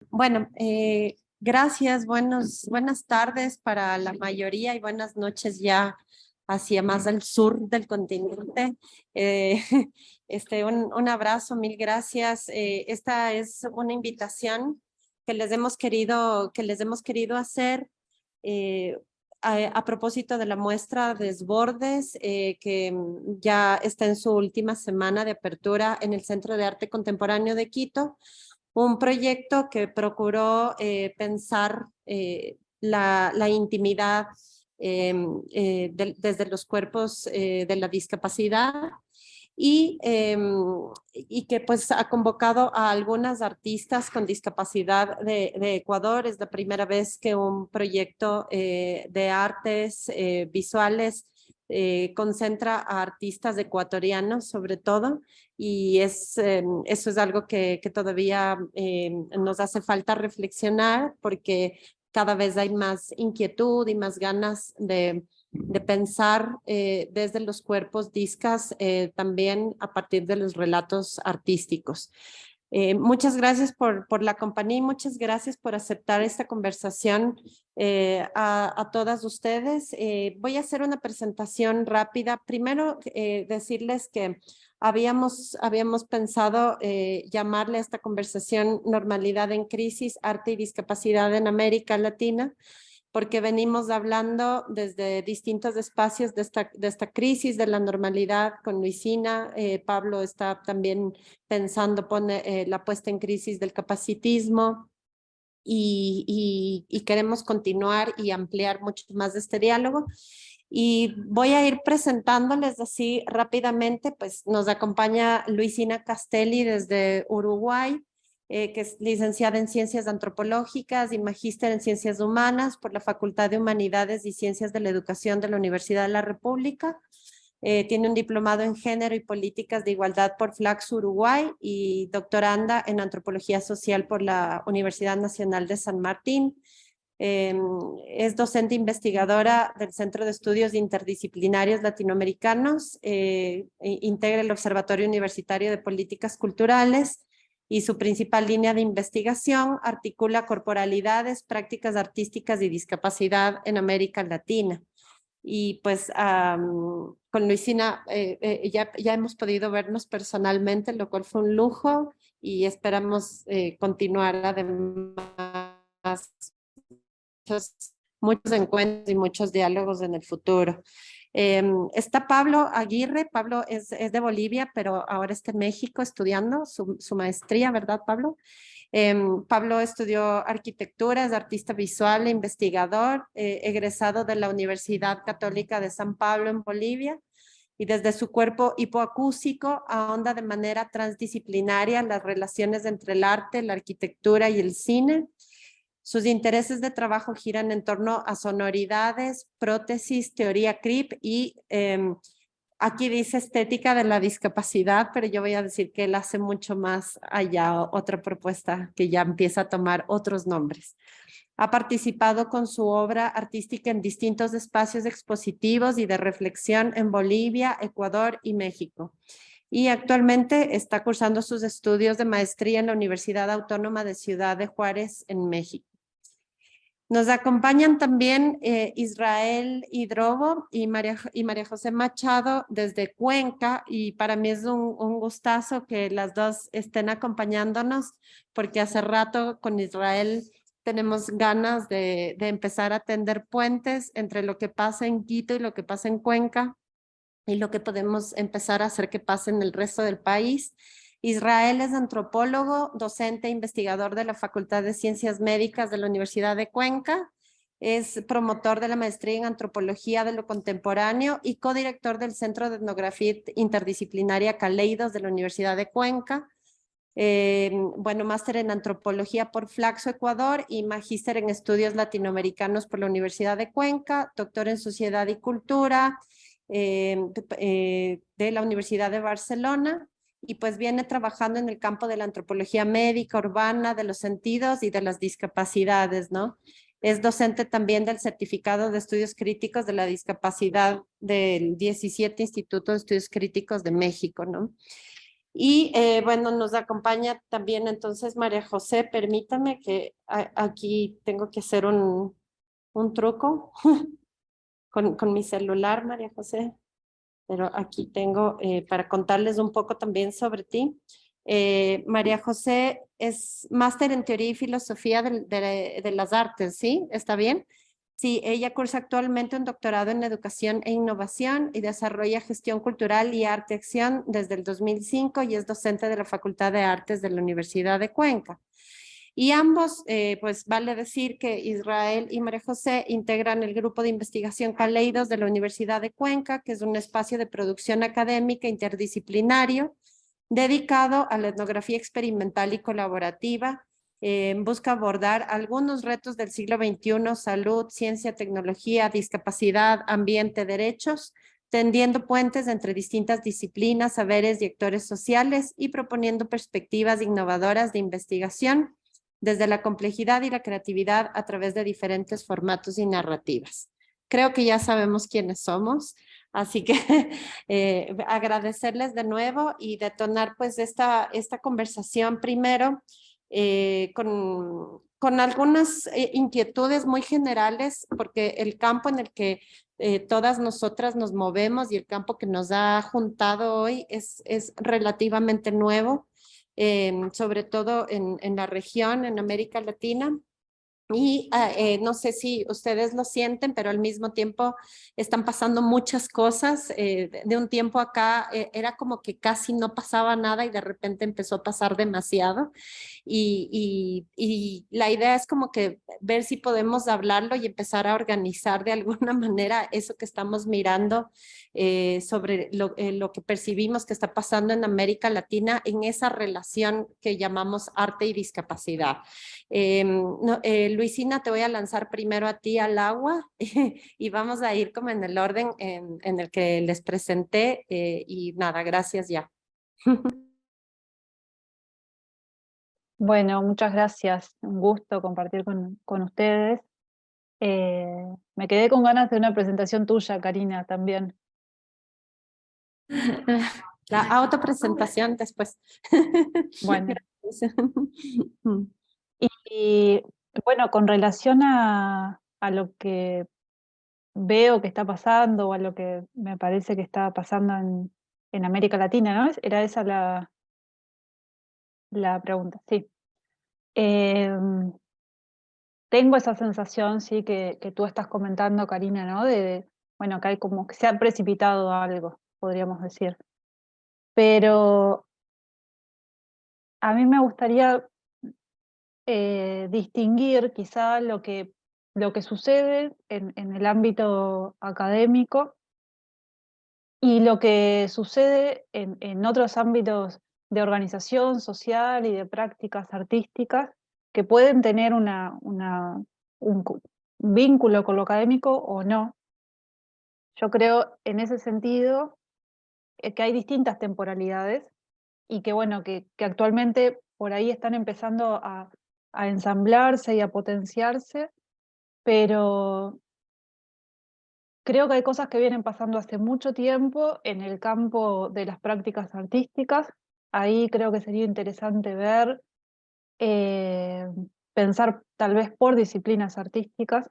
Bueno, gracias, buenas tardes para la mayoría y buenas noches ya hacia más al sur del continente. Eh, un abrazo, mil gracias. Esta es una invitación que les hemos querido hacer eh, a propósito de la muestra Desbordes, que ya está en su última semana de apertura en el Centro de Arte Contemporáneo de Quito. Un proyecto que procuró pensar la intimidad desde los cuerpos de la discapacidad y que pues ha convocado a algunas artistas con discapacidad de Ecuador. Es la primera vez que un proyecto de artes visuales concentra a artistas ecuatorianos sobre todo, y eso es algo que todavía nos hace falta reflexionar, porque cada vez hay más inquietud y más ganas de pensar desde los cuerpos discas, también a partir de los relatos artísticos. Muchas gracias por la compañía y muchas gracias por aceptar esta conversación a todas ustedes. Voy a hacer una presentación rápida. Primero, decirles que habíamos pensado llamarle a esta conversación Normalidad en Crisis, Arte y Discapacidad en América Latina, porque venimos hablando desde distintos espacios de esta crisis de la normalidad con Luisina. Pablo está también pensando, pone la puesta en crisis del capacitismo, y queremos continuar y ampliar mucho más de este diálogo. Y voy a ir presentándoles así rápidamente. Pues nos acompaña Luisina Castelli desde Uruguay, que es licenciada en Ciencias Antropológicas y magíster en Ciencias Humanas por la Facultad de Humanidades y Ciencias de la Educación de la Universidad de la República. Tiene un diplomado en Género y Políticas de Igualdad por Flaxo Uruguay y doctoranda en Antropología Social por la Universidad Nacional de San Martín. Es docente investigadora del Centro de Estudios Interdisciplinarios Latinoamericanos, integra el Observatorio Universitario de Políticas Culturales, y su principal línea de investigación articula corporalidades, prácticas artísticas y discapacidad en América Latina. Y pues con Luisina ya hemos podido vernos personalmente, lo cual fue un lujo, y esperamos continuar además muchos, muchos encuentros y muchos diálogos en el futuro. Está Pablo Aguirre. Pablo es de Bolivia, pero ahora está en México estudiando su maestría, ¿verdad, Pablo? Pablo estudió arquitectura, es artista visual e investigador, egresado de la Universidad Católica de San Pablo en Bolivia, y desde su cuerpo hipoacústico ahonda de manera transdisciplinaria las relaciones entre el arte, la arquitectura y el cine. Sus intereses de trabajo giran en torno a sonoridades, prótesis, teoría CRIP y aquí dice estética de la discapacidad, pero yo voy a decir que él hace mucho más allá, otra propuesta que ya empieza a tomar otros nombres. Ha participado con su obra artística en distintos espacios expositivos y de reflexión en Bolivia, Ecuador y México. Y actualmente está cursando sus estudios de maestría en la Universidad Autónoma de Ciudad de Juárez, en México. Nos acompañan también Israel Hidrobo y María José Machado desde Cuenca, y para mí es un gustazo que las dos estén acompañándonos, porque hace rato con Israel tenemos ganas de empezar a tender puentes entre lo que pasa en Quito y lo que pasa en Cuenca, y lo que podemos empezar a hacer que pase en el resto del país. Israel es antropólogo, docente e investigador de la Facultad de Ciencias Médicas de la Universidad de Cuenca. Es promotor de la maestría en Antropología de lo Contemporáneo y codirector del Centro de Etnografía Interdisciplinaria Caleidos de la Universidad de Cuenca. Bueno, máster en Antropología por Flaxo, Ecuador, y magíster en Estudios Latinoamericanos por la Universidad de Cuenca, doctor en Sociedad y Cultura de la Universidad de Barcelona, y pues viene trabajando en el campo de la antropología médica, urbana, de los sentidos y de las discapacidades, ¿no? Es docente también del Certificado de Estudios Críticos de la Discapacidad del 17 Instituto de Estudios Críticos de México, ¿no? Y bueno, nos acompaña también entonces María José. Permítame que aquí tengo que hacer un truco con mi celular, María José. Pero aquí tengo para contarles un poco también sobre ti. María José es máster en teoría y filosofía de las artes, ¿sí? ¿Está bien? Sí, ella cursa actualmente un doctorado en educación e innovación y desarrolla gestión cultural y arte acción desde el 2005 y es docente de la Facultad de Artes de la Universidad de Cuenca. Y ambos, pues vale decir que Israel y María José integran el grupo de investigación Caleidos de la Universidad de Cuenca, que es un espacio de producción académica interdisciplinario dedicado a la etnografía experimental y colaborativa. Busca abordar algunos retos del siglo XXI, salud, ciencia, tecnología, discapacidad, ambiente, derechos, tendiendo puentes entre distintas disciplinas, saberes y actores sociales y proponiendo perspectivas innovadoras de investigación desde la complejidad y la creatividad a través de diferentes formatos y narrativas. Creo que ya sabemos quiénes somos, así que agradecerles de nuevo y detonar pues esta conversación primero con algunas inquietudes muy generales, porque el campo en el que todas nosotras nos movemos y el campo que nos ha juntado hoy es relativamente nuevo, sobre todo en la región, en América Latina. Y no sé si ustedes lo sienten, pero al mismo tiempo están pasando muchas cosas. De un tiempo acá era como que casi no pasaba nada y de repente empezó a pasar demasiado. Y la idea es como que ver si podemos hablarlo y empezar a organizar de alguna manera eso que estamos mirando sobre lo que percibimos que está pasando en América Latina en esa relación que llamamos arte y discapacidad. No, Luisina, te voy a lanzar primero a ti al agua y vamos a ir como en el orden en el que les presenté y nada, gracias ya. Bueno, muchas gracias. Un gusto compartir con ustedes. Me quedé con ganas de una presentación tuya, Karina, también. La autopresentación después. Bueno, Gracias. y bueno, con relación a lo que veo que está pasando o a lo que me parece que está pasando en América Latina, ¿no? Era esa la pregunta, sí. Tengo esa sensación, sí, que tú estás comentando, Karina, ¿no? Bueno, que hay como que se ha precipitado algo, podríamos decir. Pero a mí me gustaría distinguir quizá lo que sucede en el ámbito académico y lo que sucede en otros ámbitos de organización social y de prácticas artísticas que pueden tener un vínculo con lo académico o no. Yo creo en ese sentido que hay distintas temporalidades y que bueno, que actualmente por ahí están empezando a ensamblarse y a potenciarse, pero creo que hay cosas que vienen pasando hace mucho tiempo en el campo de las prácticas artísticas. Ahí creo que sería interesante ver, eh, pensar tal vez por disciplinas artísticas,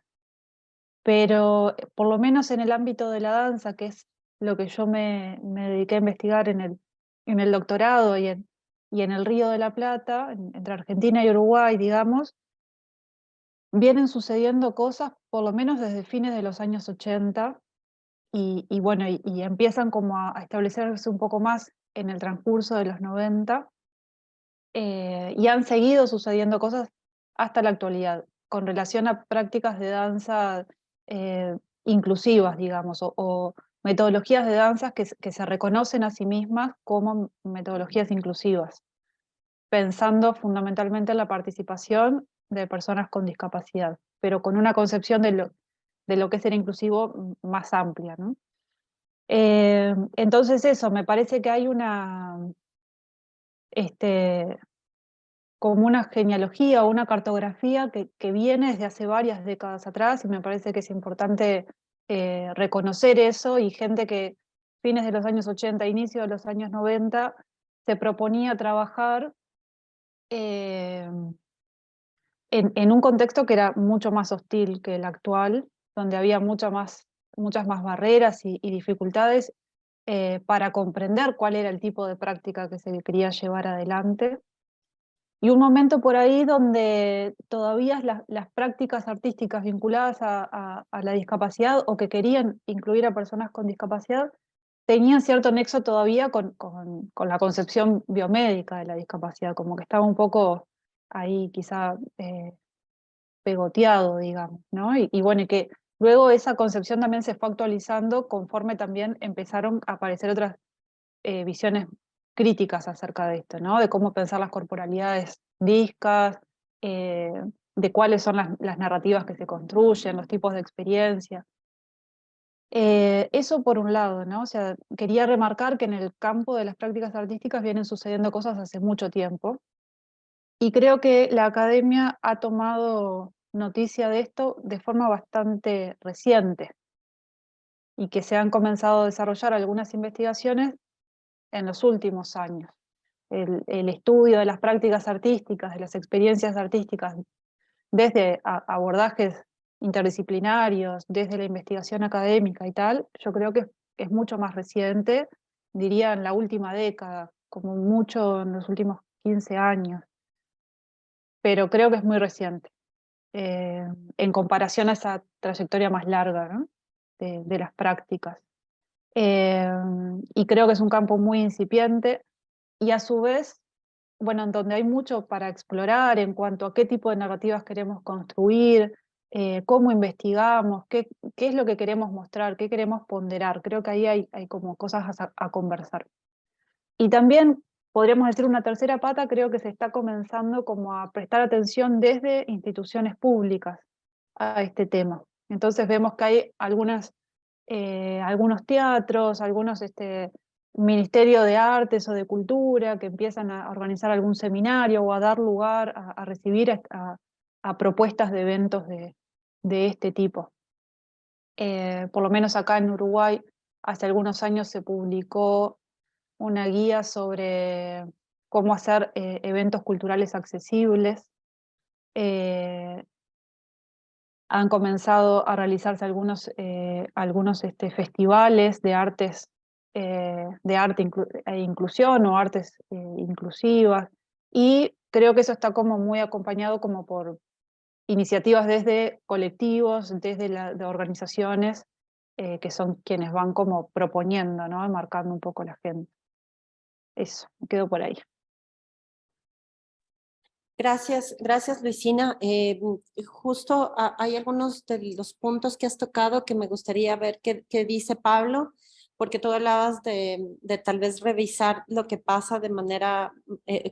pero por lo menos en el ámbito de la danza, que es lo que yo me dediqué a investigar en el doctorado y en el Río de la Plata, entre Argentina y Uruguay, digamos, vienen sucediendo cosas por lo menos desde fines de los años 80 y bueno, y empiezan como a establecerse un poco más en el transcurso de los 90 y han seguido sucediendo cosas hasta la actualidad con relación a prácticas de danza eh, inclusivas, digamos, o metodologías de danzas que se reconocen a sí mismas como metodologías inclusivas, pensando fundamentalmente en la participación de personas con discapacidad, pero con una concepción de lo que es ser inclusivo más amplia, ¿no? Entonces eso, me parece que hay este, como una genealogía o una cartografía que viene desde hace varias décadas atrás y me parece que es importante reconocer eso y gente que fines de los años 80, inicio de los años 90, se proponía trabajar en un contexto que era mucho más hostil que el actual, donde había muchas más barreras y dificultades para comprender cuál era el tipo de práctica que se quería llevar adelante. Y un momento por ahí donde todavía las prácticas artísticas vinculadas a la discapacidad o que querían incluir a personas con discapacidad tenían cierto nexo todavía con la concepción biomédica de la discapacidad, como que estaba un poco ahí quizá pegoteado, digamos, ¿no? Y bueno, y que luego esa concepción también se fue actualizando conforme también empezaron a aparecer otras visiones críticas acerca de esto, ¿no? De cómo pensar las corporalidades discas, de cuáles son las narrativas que se construyen, los tipos de experiencia. Eso por un lado, ¿no? O sea, quería remarcar que en el campo de las prácticas artísticas vienen sucediendo cosas hace mucho tiempo, y creo que la academia ha tomado noticia de esto de forma bastante reciente, y que se han comenzado a desarrollar algunas investigaciones en los últimos años. El estudio de las prácticas artísticas, de las experiencias artísticas, desde abordajes interdisciplinarios, desde la investigación académica y tal, yo creo que es mucho más reciente, diría en la última década, como mucho en los últimos 15 años, pero creo que es muy reciente, en comparación a esa trayectoria más larga, ¿no? de las prácticas. Y creo que es un campo muy incipiente y a su vez, bueno, en donde hay mucho para explorar en cuanto a qué tipo de narrativas queremos construir, cómo investigamos, qué es lo que queremos mostrar, qué queremos ponderar. Creo que ahí hay como cosas a conversar. Y también podríamos decir una tercera pata, creo que se está comenzando como a prestar atención desde instituciones públicas a este tema. Entonces vemos que hay algunos teatros, algunos Ministerio de Artes o de Cultura que empiezan a organizar algún seminario o a dar lugar a recibir a propuestas de eventos de este tipo. Por lo menos acá en Uruguay, hace algunos años se publicó una guía sobre cómo hacer eventos culturales accesibles. Han comenzado a realizarse algunos festivales de artes, de arte e inclusión o artes inclusivas, y creo que eso está como muy acompañado como por iniciativas desde colectivos, desde de organizaciones, que son quienes van como proponiendo, ¿no? Marcando un poco la agenda. Eso, me quedo por ahí. Gracias, gracias Luisina. Justo hay algunos de los puntos que has tocado que me gustaría ver qué dice Pablo, porque tú hablabas de tal vez revisar lo que pasa de manera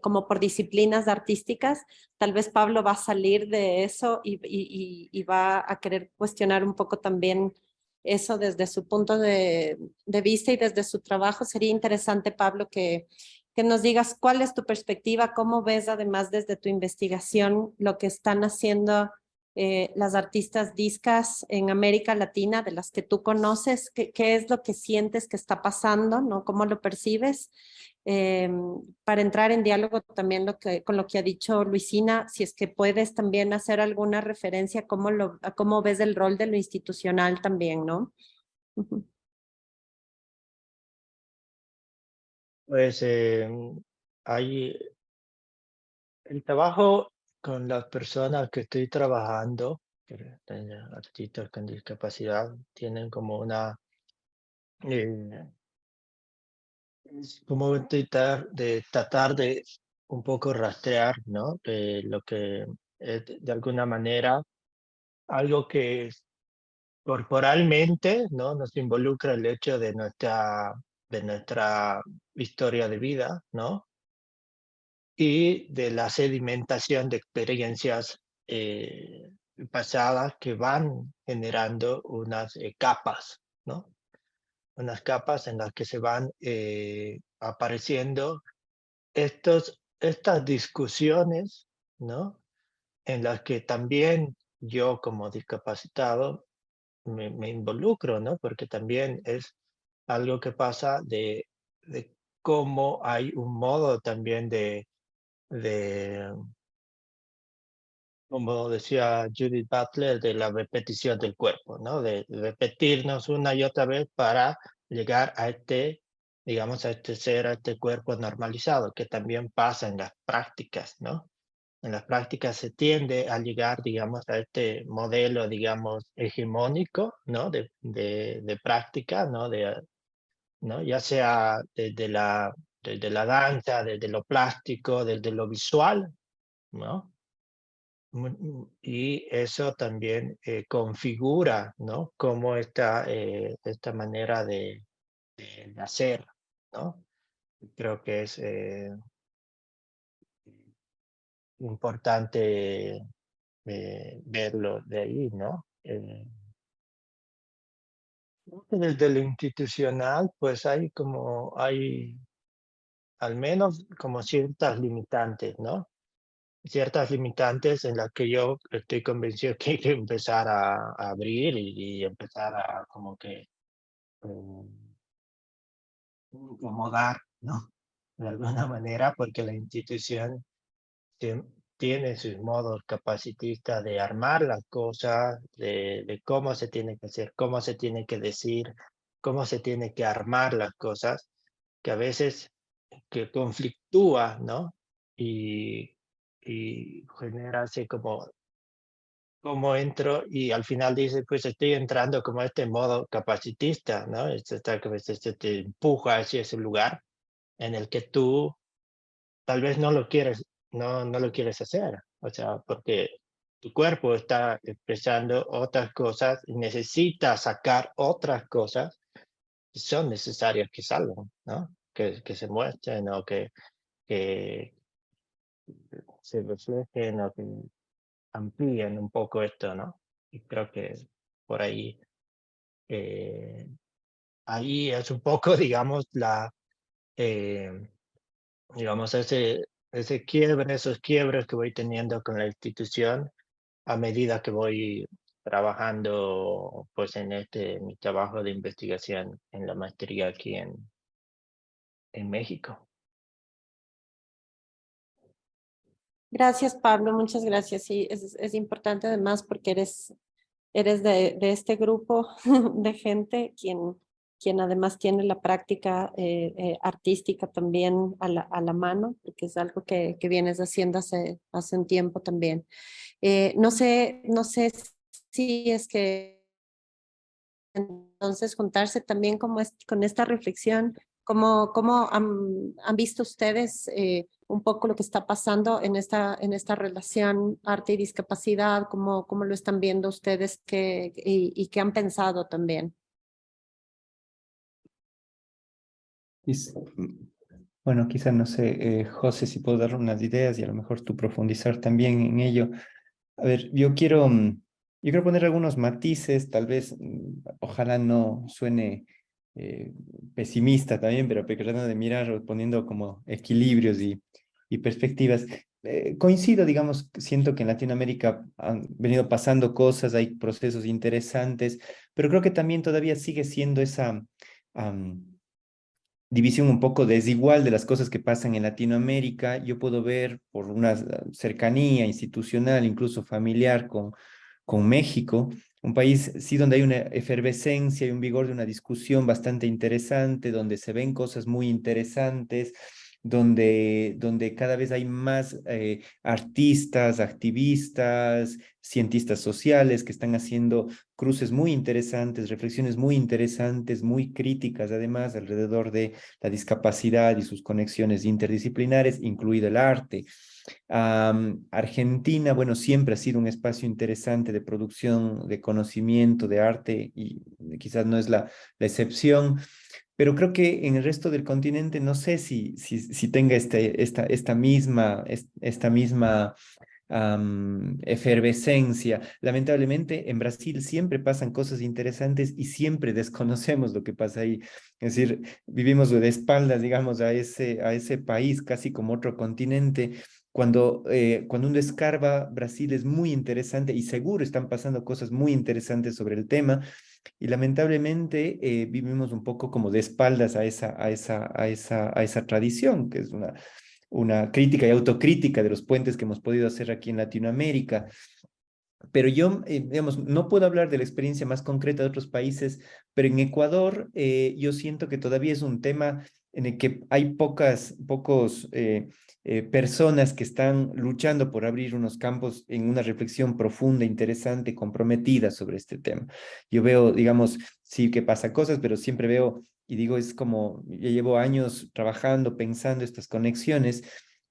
como por disciplinas artísticas. Tal vez Pablo va a salir de eso y va a querer cuestionar un poco también eso desde su punto de vista y desde su trabajo. Sería interesante, Pablo, que nos digas cuál es tu perspectiva, cómo ves además desde tu investigación lo que están haciendo las artistas discas en América Latina, de las que tú conoces, qué es lo que sientes que está pasando, ¿no? ¿Cómo lo percibes? Para entrar en diálogo también con lo que ha dicho Luisina, si es que puedes también hacer alguna referencia a cómo ves el rol de lo institucional también, ¿no? Uh-huh. Pues hay el trabajo con las personas que estoy trabajando, artistas con discapacidad, tienen como eh, es como tratar de un poco rastrear, ¿no? Lo que es de alguna manera algo que corporalmente, ¿no? Nos involucra el hecho de nuestra historia de vida, ¿no? Y de la sedimentación de experiencias pasadas que van generando unas capas, ¿no? Unas capas en las que se van apareciendo estas discusiones, ¿no? En las que también yo como discapacitado me involucro, ¿no? Porque también es algo que pasa de cómo hay un modo también como decía Judith Butler, de la repetición del cuerpo, ¿no? De repetirnos una y otra vez para llegar a digamos, a este ser, a este cuerpo normalizado, que también pasa en las prácticas, ¿no? En las prácticas se tiende a llegar, digamos, a este modelo, digamos, hegemónico, ¿no? De práctica, ¿no? ¿No? Ya sea desde la danza, desde lo plástico, desde lo visual, ¿no? Y eso también configura, ¿no? Cómo esta manera de hacer, ¿no? Creo que es importante verlo de ahí, ¿no? Creo que desde lo institucional, pues hay al menos como ciertas limitantes, ¿no? Ciertas limitantes en las que yo estoy convencido que hay que empezar a abrir y empezar a como que incomodar, ¿no? De alguna manera, porque la institución tiene sus modos capacitistas de armar las cosas, de cómo se tiene que hacer, cómo se tiene que decir, cómo se tiene que armar las cosas, que a veces que conflictúa, ¿no? Y genera así como entro y al final dice, pues estoy entrando como a este modo capacitista, ¿no? Que a veces te empuja hacia ese lugar en el que tú tal vez no lo quieres hacer, o sea, porque tu cuerpo está expresando otras cosas y necesita sacar otras cosas que son necesarias que salgan, ¿no? Que se muestren o que se reflejen o que amplíen un poco esto, ¿no? Y creo que por eh, ahí es un poco, digamos, eh, digamos, ese quiebre, esos quiebres que voy teniendo con la institución a medida que voy trabajando, pues, mi trabajo de investigación en la maestría aquí en México. Gracias, Pablo, muchas gracias. Sí, es importante además porque eres de este grupo de gente quien además tiene la práctica artística también a la mano, porque es algo que vienes haciendo hace un tiempo también. No sé si es que entonces juntarse también como con esta reflexión, cómo han visto ustedes un poco lo que está pasando en esta relación arte y discapacidad, cómo lo están viendo ustedes y qué han pensado también. Bueno, quizás no sé, José, si puedo dar unas ideas y a lo mejor tú profundizar también en ello. A ver, yo quiero poner algunos matices, tal vez, ojalá no suene eh, pesimista también, pero tratando de mirar, poniendo como equilibrios y perspectivas. Coincido, digamos, siento que en Latinoamérica han venido pasando cosas, hay procesos interesantes, pero creo que también todavía sigue siendo esa división un poco desigual de las cosas que pasan en Latinoamérica. Yo puedo ver por una cercanía institucional, incluso familiar con México, un país sí donde hay una efervescencia y un vigor de una discusión bastante interesante, donde se ven cosas muy interesantes, donde cada vez hay más artistas, activistas, cientistas sociales que están haciendo cruces muy interesantes, reflexiones muy interesantes, muy críticas además alrededor de la discapacidad y sus conexiones interdisciplinares, incluido el arte. Argentina, bueno, siempre ha sido un espacio interesante de producción, de conocimiento, de arte y quizás no es la excepción. Pero creo que en el resto del continente no sé si tenga esta misma efervescencia. Lamentablemente, en Brasil siempre pasan cosas interesantes y siempre desconocemos lo que pasa ahí. Es decir, vivimos de espaldas, digamos, a ese país, casi como otro continente, cuando uno escarba, Brasil es muy interesante y seguro están pasando cosas muy interesantes sobre el tema. Y lamentablemente vivimos un poco como de espaldas a esa tradición, que es una crítica y autocrítica de los puentes que hemos podido hacer aquí en Latinoamérica. Pero yo, digamos, no puedo hablar de la experiencia más concreta de otros países, pero en Ecuador yo siento que todavía es un tema en el que hay pocos personas que están luchando por abrir unos campos en una reflexión profunda, interesante, comprometida sobre este tema. Yo veo, digamos, sí que pasa cosas, pero siempre veo y digo, es como, yo llevo años trabajando, pensando estas conexiones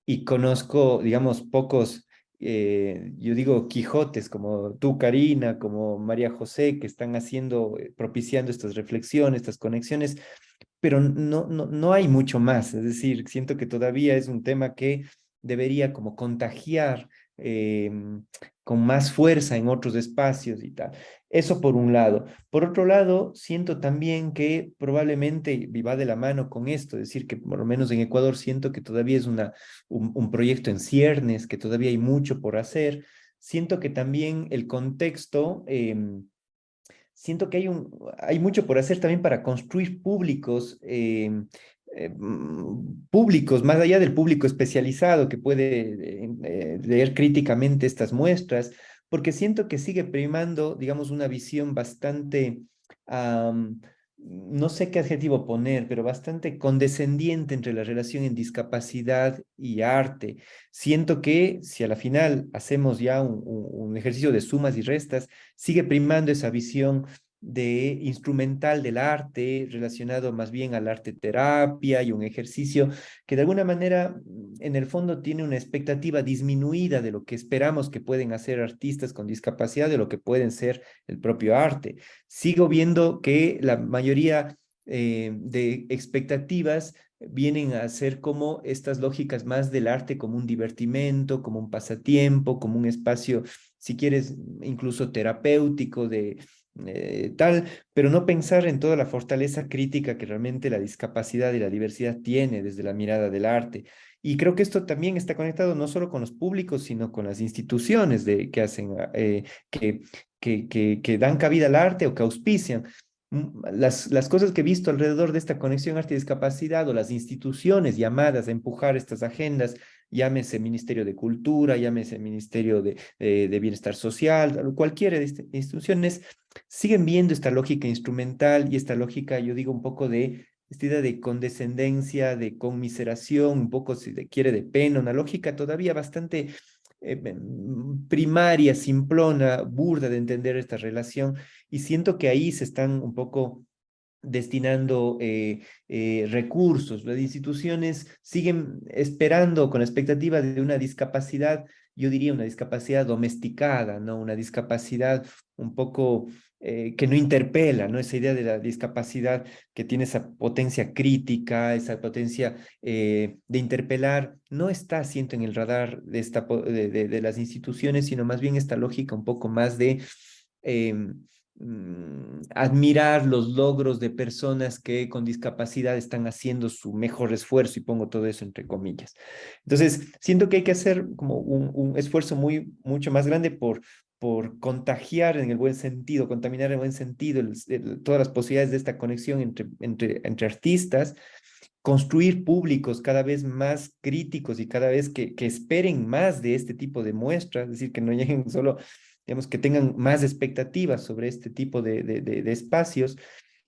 y conozco, digamos, pocos yo digo Quijotes, como tú, Karina, como María José, que están haciendo, propiciando estas reflexiones, estas conexiones, pero no hay mucho más. Es decir, siento que todavía es un tema que debería como contagiar con más fuerza en otros espacios y tal. Eso por un lado. Por otro lado, siento también que probablemente y va de la mano con esto, es decir, que por lo menos en Ecuador siento que todavía es un proyecto en ciernes, que todavía hay mucho por hacer. Siento que también el contexto siento que hay mucho por hacer también para construir públicos, públicos, más allá del público especializado que puede leer críticamente estas muestras, porque siento que sigue primando, digamos, una visión bastante, no sé qué adjetivo poner, pero bastante condescendiente entre la relación en discapacidad y arte. Siento que si a la final hacemos ya un ejercicio de sumas y restas, sigue primando esa visión de instrumental del arte, relacionado más bien al arte terapia y un ejercicio que de alguna manera en el fondo tiene una expectativa disminuida de lo que esperamos que pueden hacer artistas con discapacidad, de lo que pueden ser el propio arte. Sigo viendo que la mayoría de expectativas vienen a ser como estas lógicas más del arte como un divertimento, como un pasatiempo, como un espacio, si quieres, incluso terapéutico de tal, pero no pensar en toda la fortaleza crítica que realmente la discapacidad y la diversidad tiene desde la mirada del arte. Y creo que esto también está conectado no solo con los públicos, sino con las instituciones que hacen, que dan cabida al arte o que auspician. Las cosas que he visto alrededor de esta conexión arte-discapacidad o las instituciones llamadas a empujar estas agendas, llámese Ministerio de Cultura, llámese Ministerio de Bienestar Social, cualquiera de estas instituciones, siguen viendo esta lógica instrumental y esta lógica, yo digo, un poco de esta idea de condescendencia, de conmiseración, un poco, si se quiere, de pena, una lógica todavía bastante primaria, simplona, burda de entender esta relación, y siento que ahí se están un poco destinando recursos. Las instituciones siguen esperando con la expectativa de una discapacidad, yo diría una discapacidad domesticada, ¿no? Una discapacidad un poco que no interpela, ¿no? Esa idea de la discapacidad que tiene esa potencia crítica, esa potencia de interpelar, no está, siento, en el radar de las instituciones, sino más bien esta lógica un poco más de admirar los logros de personas que con discapacidad están haciendo su mejor esfuerzo, y pongo todo eso entre comillas. Entonces, siento que hay que hacer como un esfuerzo mucho más grande por contagiar en el buen sentido, contaminar en el buen sentido todas las posibilidades de esta conexión entre artistas, construir públicos cada vez más críticos y cada vez que esperen más de este tipo de muestras, es decir, que no lleguen solo, digamos, que tengan más expectativas sobre este tipo de espacios,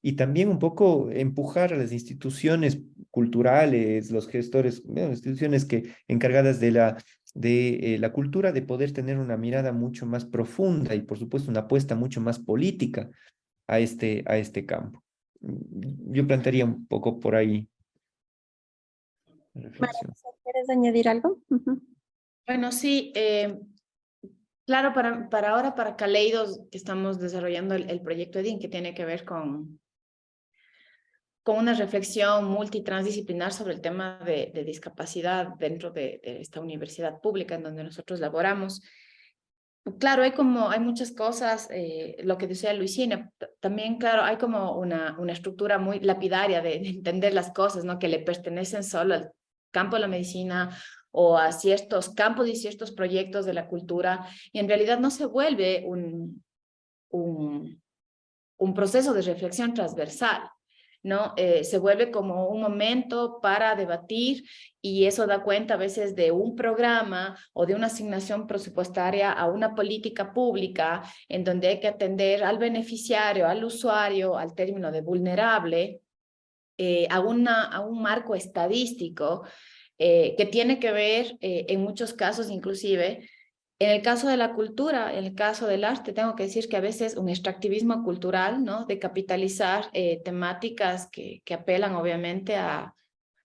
y también un poco empujar a las instituciones culturales, los gestores, bueno, instituciones encargadas de la cultura, de poder tener una mirada mucho más profunda y, por supuesto, una apuesta mucho más política a este campo. Yo plantearía un poco por ahí la reflexión. ¿Quieres añadir algo? Bueno, sí, claro, para ahora, para Kaleidos, que estamos desarrollando el proyecto EDIN, que tiene que ver con una reflexión multitransdisciplinar sobre el tema de discapacidad dentro de esta universidad pública en donde nosotros laboramos. Claro, hay muchas cosas, lo que decía Luisina, también, claro, hay como una estructura muy lapidaria de entender las cosas, ¿no? Que le pertenecen solo al campo de la medicina o a ciertos campos y ciertos proyectos de la cultura, y en realidad no se vuelve un proceso de reflexión transversal, ¿no? Se vuelve como un momento para debatir, y eso da cuenta a veces de un programa o de una asignación presupuestaria a una política pública en donde hay que atender al beneficiario, al usuario, al término de vulnerable, a un marco estadístico que tiene que ver en muchos casos inclusive. En el caso de la cultura, en el caso del arte, tengo que decir que a veces un extractivismo cultural, ¿no? De capitalizar temáticas que apelan obviamente a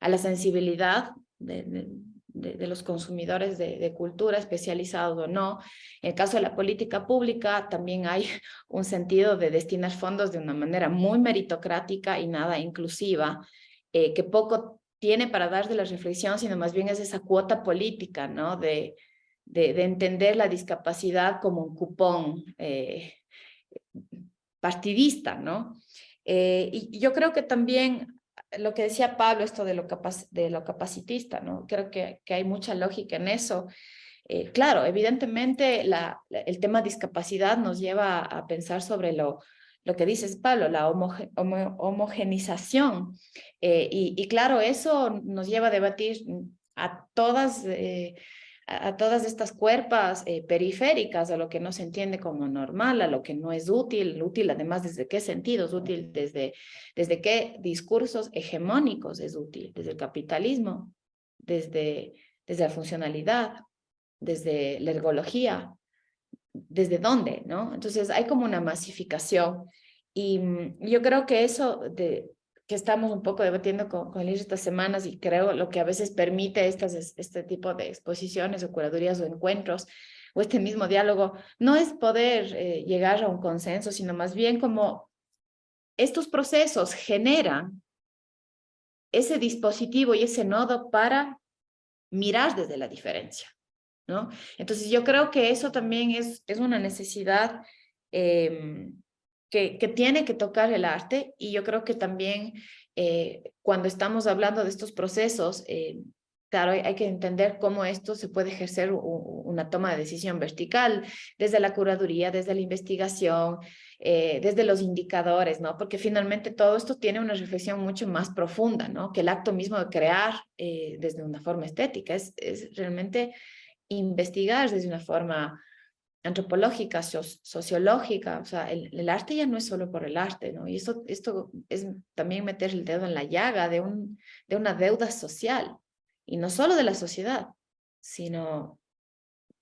la sensibilidad de los consumidores de cultura, especializados o no. En el caso de la política pública, también hay un sentido de destinar fondos de una manera muy meritocrática y nada inclusiva, que poco tiene para dar de la reflexión, sino más bien es esa cuota política, ¿no? De entender la discapacidad como un cupón partidista, ¿no? Y yo creo que también lo que decía Pablo, esto de lo capacitista, ¿no? Creo que hay mucha lógica en eso. Claro, evidentemente el tema discapacidad nos lleva a pensar sobre lo que dices, Pablo, la homogenización. Y claro, eso nos lleva a debatir a todas estas cuerpas periféricas, a lo que no se entiende como normal, a lo que no es útil además desde qué sentidos, útil desde qué discursos hegemónicos es útil, desde el capitalismo, desde la funcionalidad, desde la ergología, desde dónde, ¿no? Entonces hay como una masificación, y yo creo que eso que estamos un poco debatiendo con Liz estas semanas, y creo lo que a veces permite este tipo de exposiciones o curadurías o encuentros o este mismo diálogo, no es poder llegar a un consenso, sino más bien como estos procesos generan ese dispositivo y ese nodo para mirar desde la diferencia, ¿no? Entonces yo creo que eso también es una necesidad que tiene que tocar el arte, y yo creo que también cuando estamos hablando de estos procesos, claro, hay que entender cómo esto se puede ejercer una toma de decisión vertical, desde la curaduría, desde la investigación, desde los indicadores, ¿no? Porque finalmente todo esto tiene una reflexión mucho más profunda, ¿no? Que el acto mismo de crear desde una forma estética, es realmente investigar desde una forma antropológica, sociológica. O sea, el arte ya no es solo por el arte, ¿no? Y esto es también meter el dedo en la llaga de una deuda social, y no solo de la sociedad, sino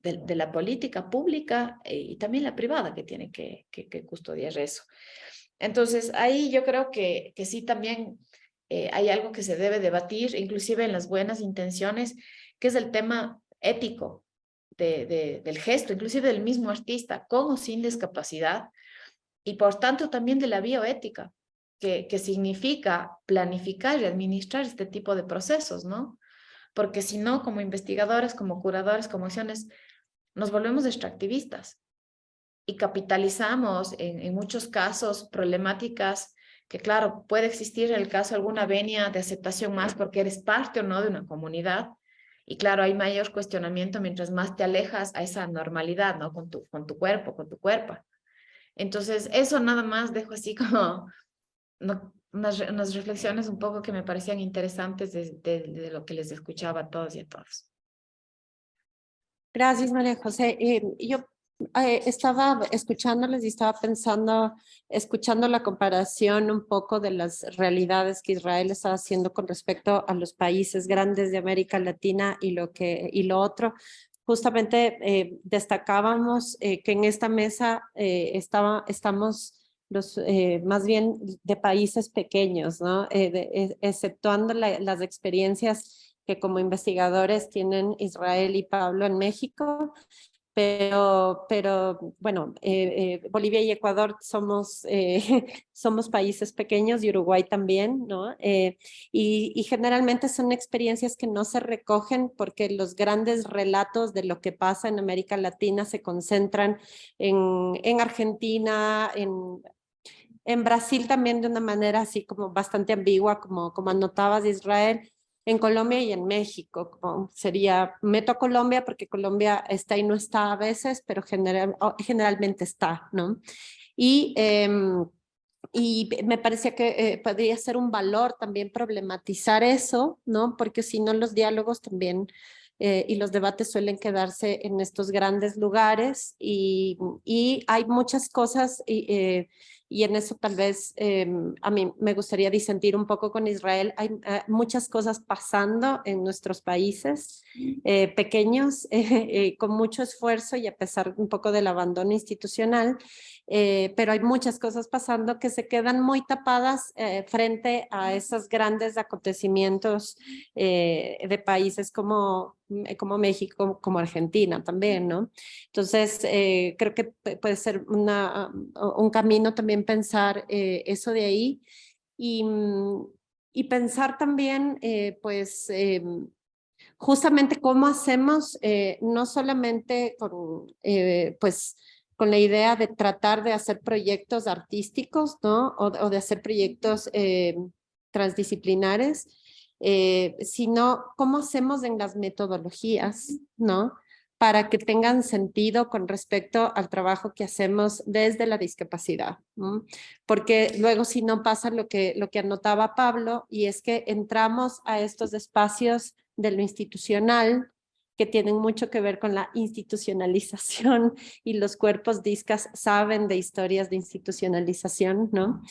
de la política pública y también la privada, que tiene que custodiar eso. Entonces, ahí yo creo que sí también hay algo que se debe debatir, inclusive en las buenas intenciones, que es el tema ético del gesto, inclusive del mismo artista, con o sin discapacidad, y por tanto también de la bioética, que significa planificar y administrar este tipo de procesos, ¿no? Porque si no, como investigadores, como curadores, como acciones, nos volvemos extractivistas y capitalizamos en muchos casos problemáticas que, claro, puede existir en el caso de alguna venia de aceptación más porque eres parte o no de una comunidad. Y claro, hay mayor cuestionamiento mientras más te alejas a esa normalidad, ¿no? Con tu cuerpo, con tu cuerpo. Entonces, eso nada más dejo así como unas reflexiones un poco que me parecían interesantes de lo que les escuchaba a todos y a todas. Gracias, María José. Yo estaba escuchándoles y estaba pensando, escuchando la comparación un poco de las realidades que Israel está haciendo con respecto a los países grandes de América Latina y lo otro. Justamente destacábamos que en esta mesa estamos más bien de países pequeños, ¿no? Exceptuando las experiencias que como investigadores tienen Israel y Pablo en México, pero bueno, Bolivia y Ecuador somos países pequeños, y Uruguay también, ¿no? Y generalmente son experiencias que no se recogen porque los grandes relatos de lo que pasa en América Latina se concentran en Argentina, en Brasil también de una manera así como bastante ambigua, como anotabas, Israel. en Colombia y en México. Como sería, meto a Colombia porque Colombia está y no está a veces, pero generalmente está, ¿no? Y me parecía que podría ser un valor también problematizar eso, ¿no? Porque si no los diálogos también y los debates suelen quedarse en estos grandes lugares y hay muchas cosas y en eso tal vez a mí me gustaría disentir un poco con Israel. Hay muchas cosas pasando en nuestros países pequeños con mucho esfuerzo y a pesar un poco del abandono institucional. Pero hay muchas cosas pasando que se quedan muy tapadas frente a esos grandes acontecimientos de países como México, como Argentina también, ¿no? Entonces, creo que puede ser un camino también pensar eso de ahí y pensar también, pues, justamente cómo hacemos, no solamente pues, con la idea de tratar de hacer proyectos artísticos, ¿no? O de hacer proyectos transdisciplinares, sino cómo hacemos en las metodologías, ¿no? Para que tengan sentido con respecto al trabajo que hacemos desde la discapacidad, ¿no? Porque luego si no pasa lo que anotaba Pablo, y es que entramos a estos espacios de lo institucional, que tienen mucho que ver con la institucionalización y los cuerpos discas saben de historias de institucionalización, ¿no?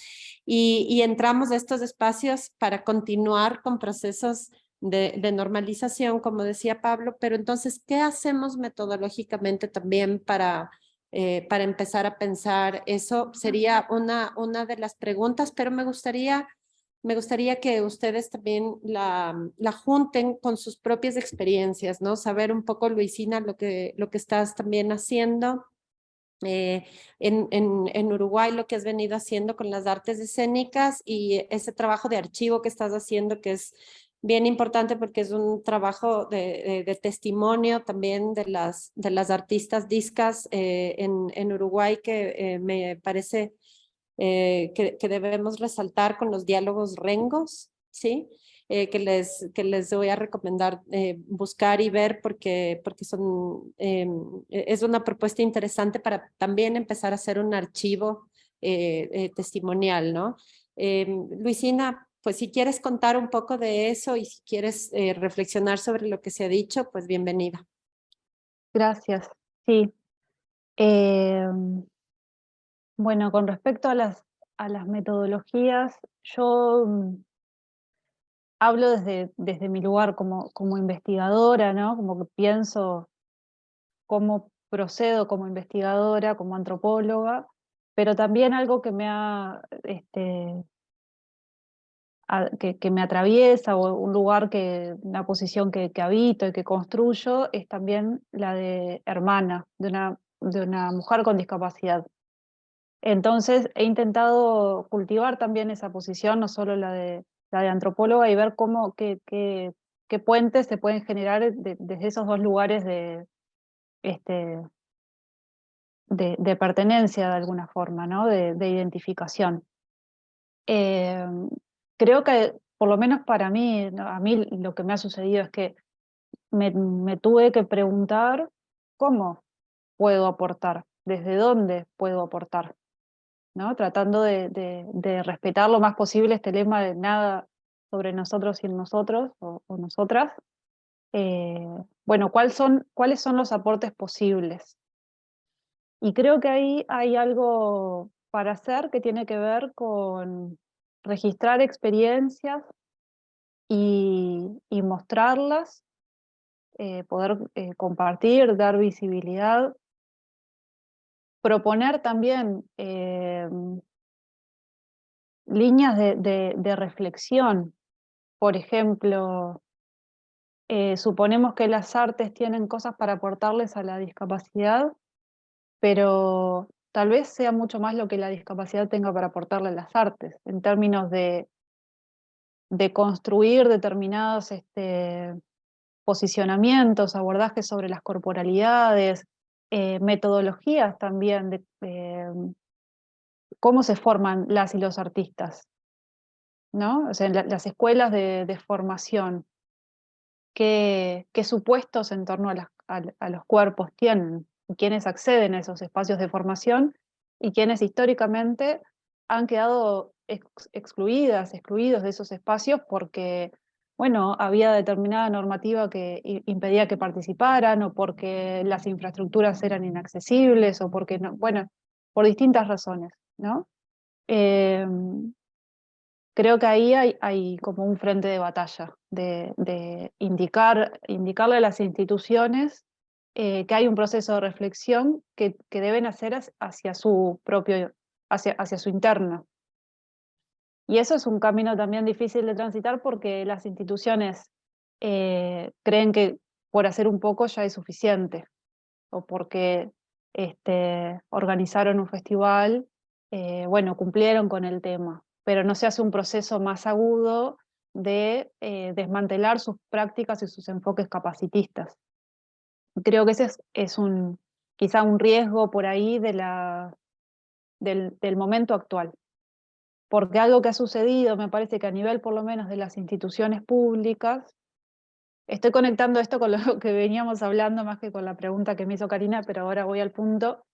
Y entramos a estos espacios para continuar con procesos de normalización, como decía Pablo, pero entonces, ¿qué hacemos metodológicamente también para empezar a pensar? Eso sería una de las preguntas, pero me gustaría que ustedes también la junten con sus propias experiencias, ¿no? Saber un poco, Luisina, lo que estás también haciendo en Uruguay, lo que has venido haciendo con las artes escénicas y ese trabajo de archivo que estás haciendo, que es bien importante porque es un trabajo de testimonio también de las artistas discas en Uruguay que me parece que debemos resaltar con los diálogos rengos, ¿sí? Que les voy a recomendar buscar y ver porque son, es una propuesta interesante para también empezar a hacer un archivo testimonial, ¿no? Luisina, pues si quieres contar un poco de eso y si quieres reflexionar sobre lo que se ha dicho, pues bienvenida. Gracias. Sí. Bueno, con respecto a las metodologías, yo hablo desde mi lugar como investigadora, ¿no? Como que pienso cómo procedo como investigadora, como antropóloga, pero también algo que me que me atraviesa, o un lugar una posición que habito y que construyo, es también la de hermana, de una mujer con discapacidad. Entonces he intentado cultivar también esa posición, no solo la de antropóloga, y ver qué puentes se pueden generar desde esos dos lugares de pertenencia de alguna forma, ¿no? De identificación. Creo que, por lo menos para mí, ¿no? A mí lo que me ha sucedido es que me tuve que preguntar cómo puedo aportar, desde dónde puedo aportar, ¿no? Tratando de respetar lo más posible este lema de nada sobre nosotros y en nosotros o nosotras. Bueno, ¿cuáles son los aportes posibles? Y creo que ahí hay algo para hacer que tiene que ver con registrar experiencias y mostrarlas, poder compartir, dar visibilidad, proponer también líneas de reflexión. Por ejemplo, suponemos que las artes tienen cosas para aportarles a la discapacidad, pero tal vez sea mucho más lo que la discapacidad tenga para aportarle a las artes, en términos de construir determinados posicionamientos, abordajes sobre las corporalidades, metodologías también de cómo se forman las y los artistas, ¿no? O sea, las escuelas de formación, qué supuestos en torno a los cuerpos tienen, quiénes acceden a esos espacios de formación y quienes históricamente han quedado excluidos de esos espacios porque, bueno, había determinada normativa que impedía que participaran, o porque las infraestructuras eran inaccesibles, o porque no, bueno, por distintas razones, ¿no? Creo que ahí hay como un frente de batalla, de indicarle a las instituciones que hay un proceso de reflexión que deben hacer hacia su propio, hacia su interno. Y eso es un camino también difícil de transitar porque las instituciones creen que por hacer un poco ya es suficiente, o porque organizaron un festival, bueno, cumplieron con el tema, pero no se hace un proceso más agudo de desmantelar sus prácticas y sus enfoques capacitistas. Creo que ese es quizá un riesgo por ahí del momento actual. Porque algo que ha sucedido, me parece que a nivel por lo menos de las instituciones públicas, estoy conectando esto con lo que veníamos hablando más que con la pregunta que me hizo Karina, pero ahora voy al punto.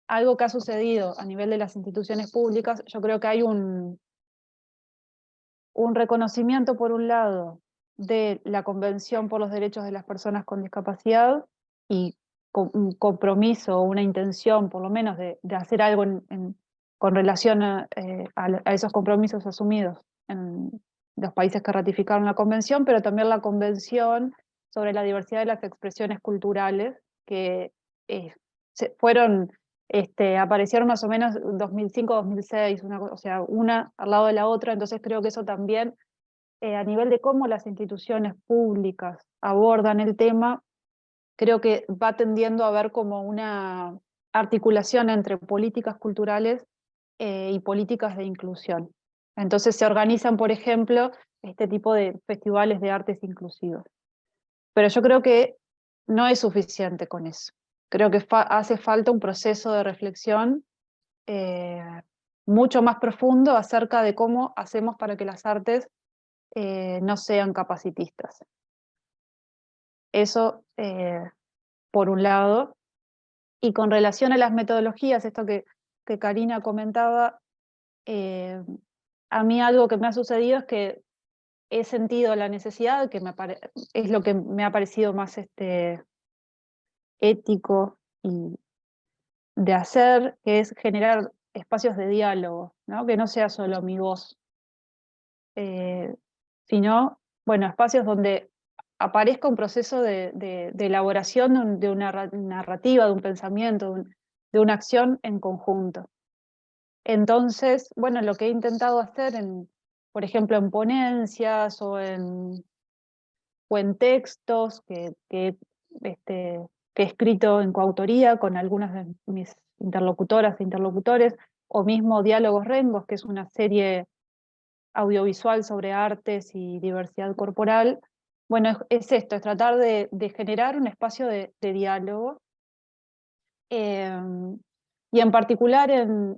Algo que ha sucedido a nivel de las instituciones públicas, yo creo que hay un reconocimiento, por un lado, de la Convención por los Derechos de las Personas con Discapacidad y un compromiso, una intención, por lo menos, de hacer algo con relación a esos compromisos asumidos en los países que ratificaron la Convención, pero también la Convención sobre la diversidad de las expresiones culturales, que aparecieron más o menos 2005-2006, o sea, una al lado de la otra. Entonces creo que eso también, a nivel de cómo las instituciones públicas abordan el tema, creo que va tendiendo a haber como una articulación entre políticas culturales y políticas de inclusión. Entonces se organizan, por ejemplo, este tipo de festivales de artes inclusivos. Pero yo creo que no es suficiente con eso. Creo que hace falta un proceso de reflexión mucho más profundo acerca de cómo hacemos para que las artes no sean capacitistas. Eso por un lado. Y con relación a las metodologías, esto que Karina comentaba, a mí algo que me ha sucedido es que he sentido la necesidad, que es lo que me ha parecido más ético y de hacer, que es generar espacios de diálogo, ¿no? Que no sea solo mi voz, sino, bueno, espacios donde aparezca un proceso de elaboración de una narrativa, de un pensamiento, de una acción en conjunto. Entonces, bueno, lo que he intentado hacer, por ejemplo, en ponencias o en textos que he escrito en coautoría con algunas de mis interlocutoras e interlocutores, o mismo Diálogos Rengos, que es una serie audiovisual sobre artes y diversidad corporal. Bueno, es esto, es tratar de generar un espacio de diálogo. Y en particular en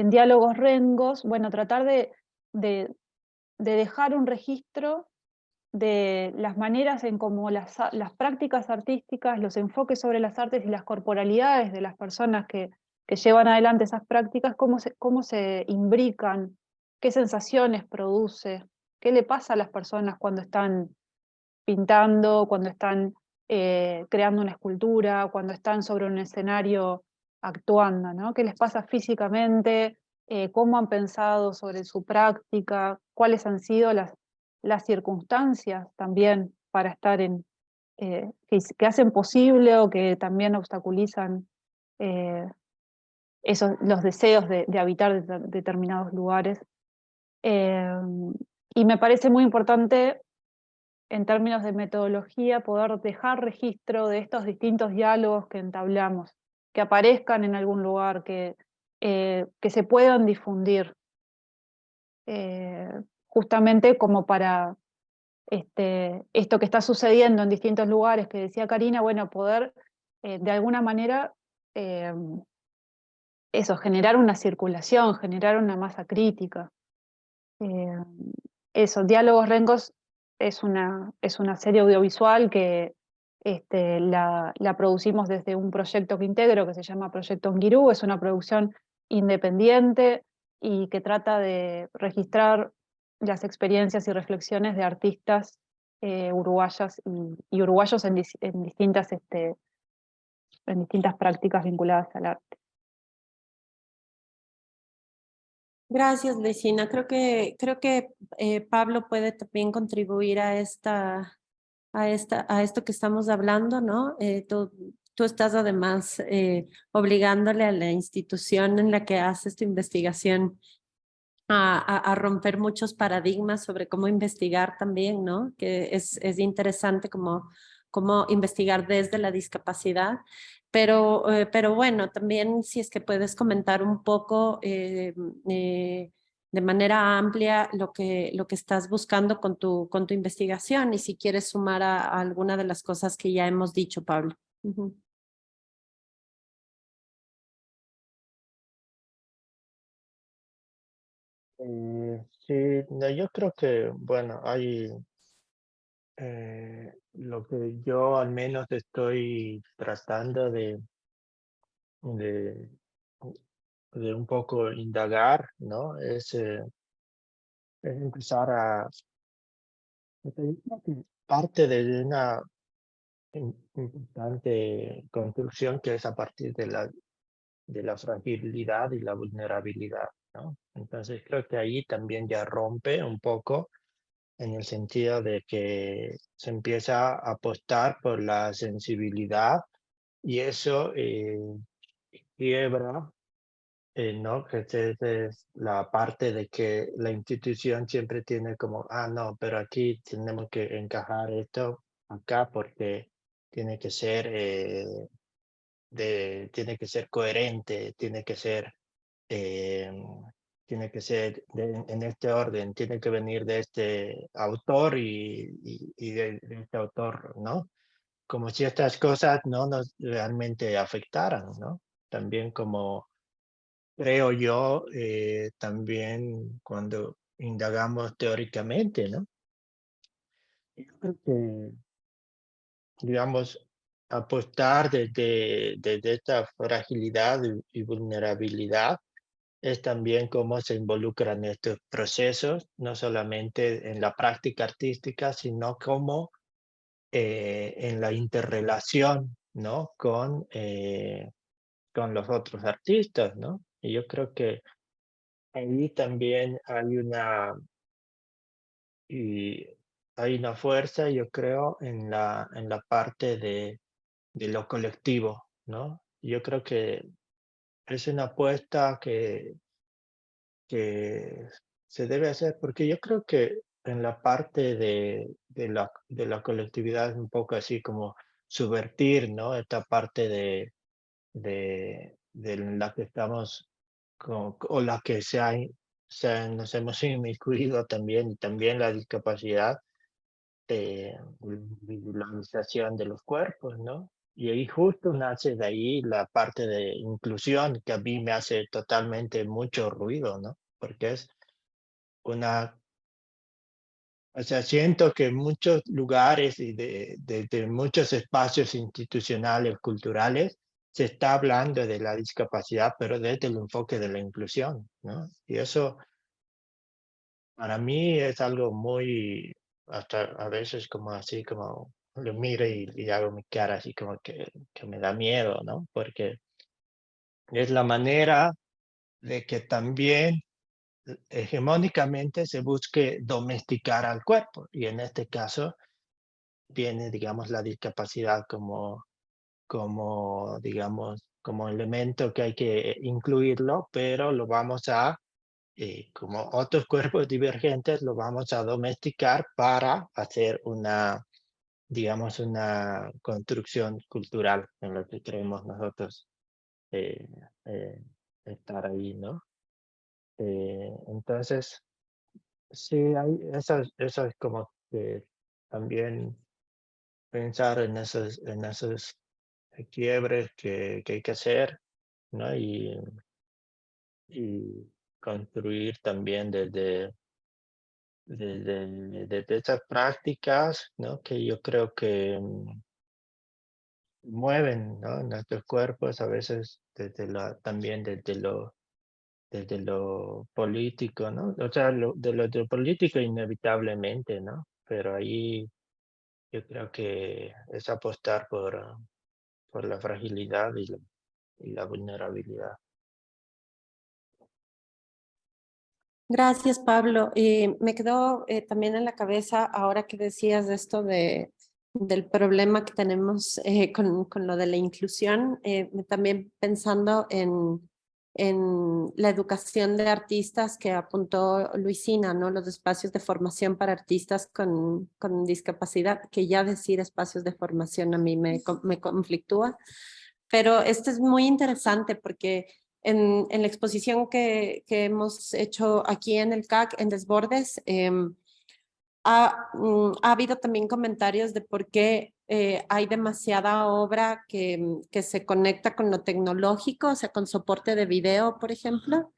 Diálogos Rengos, bueno, tratar de dejar un registro de las maneras en cómo las prácticas artísticas, los enfoques sobre las artes y las corporalidades de las personas que llevan adelante esas prácticas, cómo se imbrican, qué sensaciones produce, qué le pasa a las personas cuando están pintando, cuando están creando una escultura, cuando están sobre un escenario actuando, ¿no? ¿Qué les pasa físicamente? ¿Cómo han pensado sobre su práctica? ¿Cuáles han sido las circunstancias también para estar que hacen posible o que también obstaculizan los deseos de habitar determinados lugares? Y me parece muy importante, en términos de metodología, poder dejar registro de estos distintos diálogos que entablamos, que aparezcan en algún lugar, que se puedan difundir, justamente como para esto que está sucediendo en distintos lugares que decía Karina, bueno, poder de alguna manera generar una circulación, generar una masa crítica. Diálogos Rengos es una serie audiovisual que la producimos desde un proyecto que integro que se llama Proyecto Ngirú. Es una producción independiente y que trata de registrar las experiencias y reflexiones de artistas uruguayas y uruguayos en distintas prácticas vinculadas al arte. Gracias, Luisina. Creo que Pablo puede también contribuir a esto que estamos hablando, ¿no? Tú estás además obligándole a la institución en la que haces tu investigación a romper muchos paradigmas sobre cómo investigar también, ¿no? Que es interesante cómo investigar desde la discapacidad. Pero bueno, también si es que puedes comentar un poco de manera amplia lo que estás buscando con tu investigación y si quieres sumar a alguna de las cosas que ya hemos dicho, Pablo. Ujú. Sí, no, yo creo que, bueno, hay lo que yo al menos estoy tratando de, de un poco indagar, ¿no? Es empezar yo creo que parte de una importante construcción que es a partir de la fragilidad y la vulnerabilidad, ¿no? Entonces creo que ahí también ya rompe un poco en el sentido de que se empieza a apostar por la sensibilidad y eso quiebra, ¿no? Que es la parte de que la institución siempre tiene como, ah, no, pero aquí tenemos que encajar esto acá porque tiene que ser, tiene que ser coherente, eh, tiene que ser en este orden, tiene que venir de este autor y de este autor, ¿no? Como si estas cosas no nos realmente afectaran, ¿no? También como creo yo, también cuando indagamos teóricamente, ¿no? Yo creo que, digamos, apostar desde esta fragilidad y vulnerabilidad es también cómo se involucran estos procesos, no solamente en la práctica artística, sino como en la interrelación, ¿no? Con los otros artistas, ¿no? Y yo creo que ahí también y hay una fuerza, yo creo, en la parte de lo colectivo, ¿no? Yo creo que es una apuesta que se debe hacer, porque yo creo que en la parte de la colectividad es un poco así como subvertir, ¿no? Esta parte de la que estamos, o la que nos hemos inmiscuido también, y también la discapacidad de visualización de los cuerpos, ¿no? Y ahí justo nace de ahí la parte de inclusión que a mí me hace totalmente mucho ruido, ¿no? Porque es una, o sea, siento que en muchos lugares y de muchos espacios institucionales, culturales, se está hablando de la discapacidad, pero desde el enfoque de la inclusión, ¿no? Y eso para mí es algo muy, hasta a veces como así, como lo miro y hago mi cara así como que me da miedo, ¿no? Porque es la manera de que también hegemónicamente se busque domesticar al cuerpo. Y en este caso viene, digamos, la discapacidad digamos, como elemento que hay que incluirlo, pero lo vamos a como otros cuerpos divergentes, lo vamos a domesticar para hacer digamos, una construcción cultural en lo que creemos nosotros eh, eh, estar ahí, ¿no? Entonces, sí, eso es como que también pensar en esos quiebres que hay que hacer, ¿no? Y construir también de esas prácticas, ¿no? Que yo creo que mueven, ¿no? Nuestros cuerpos a veces también desde lo político, ¿no? O sea, de lo político inevitablemente, ¿no? Pero ahí yo creo que es apostar por la fragilidad y la vulnerabilidad. Gracias, Pablo. Me quedó también en la cabeza ahora que decías de esto del problema que tenemos con lo de la inclusión, también pensando en la educación de artistas que apuntó Luisina, ¿no? Los espacios de formación para artistas con discapacidad, que ya decir espacios de formación a mí me conflictúa, pero esto es muy interesante porque en la exposición que hemos hecho aquí en el CAC, en Desbordes, ha habido también comentarios de por qué hay demasiada obra que se conecta con lo tecnológico, o sea, con soporte de video, por ejemplo,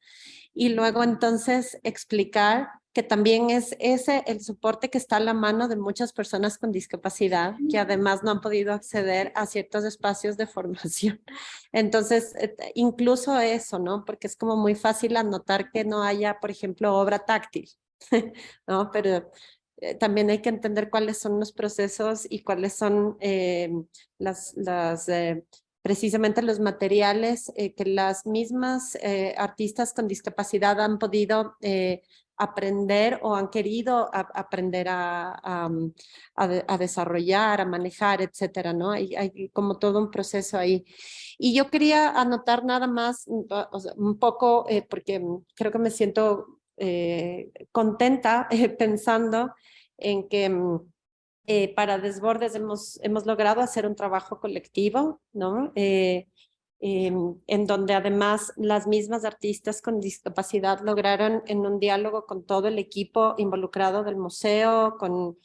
y luego entonces explicar que también es ese el soporte que está a la mano de muchas personas con discapacidad, que además no han podido acceder a ciertos espacios de formación. Entonces, incluso eso, ¿no? Porque es como muy fácil anotar que no haya, por ejemplo, obra táctil, ¿no? Pero también hay que entender cuáles son los procesos y cuáles son precisamente los materiales que las mismas artistas con discapacidad han podido aprender o han querido aprender a desarrollar, a manejar, etcétera, ¿no? Hay como todo un proceso ahí. Y yo quería anotar nada más, o sea, un poco, porque creo que me siento contenta pensando en que para Desbordes hemos logrado hacer un trabajo colectivo, ¿no? En donde además las mismas artistas con discapacidad lograron en un diálogo con todo el equipo involucrado del museo, con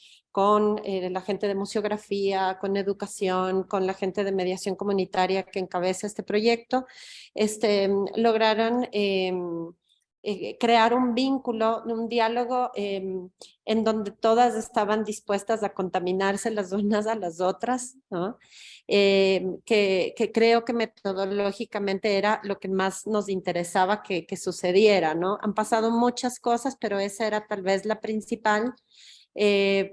la gente de museografía, con educación, con la gente de mediación comunitaria que encabeza este proyecto, lograron crear un vínculo, un diálogo en donde todas estaban dispuestas a contaminarse las unas a las otras, ¿no? Que creo que metodológicamente era lo que más nos interesaba que sucediera, ¿no? Han pasado muchas cosas, pero esa era tal vez la principal.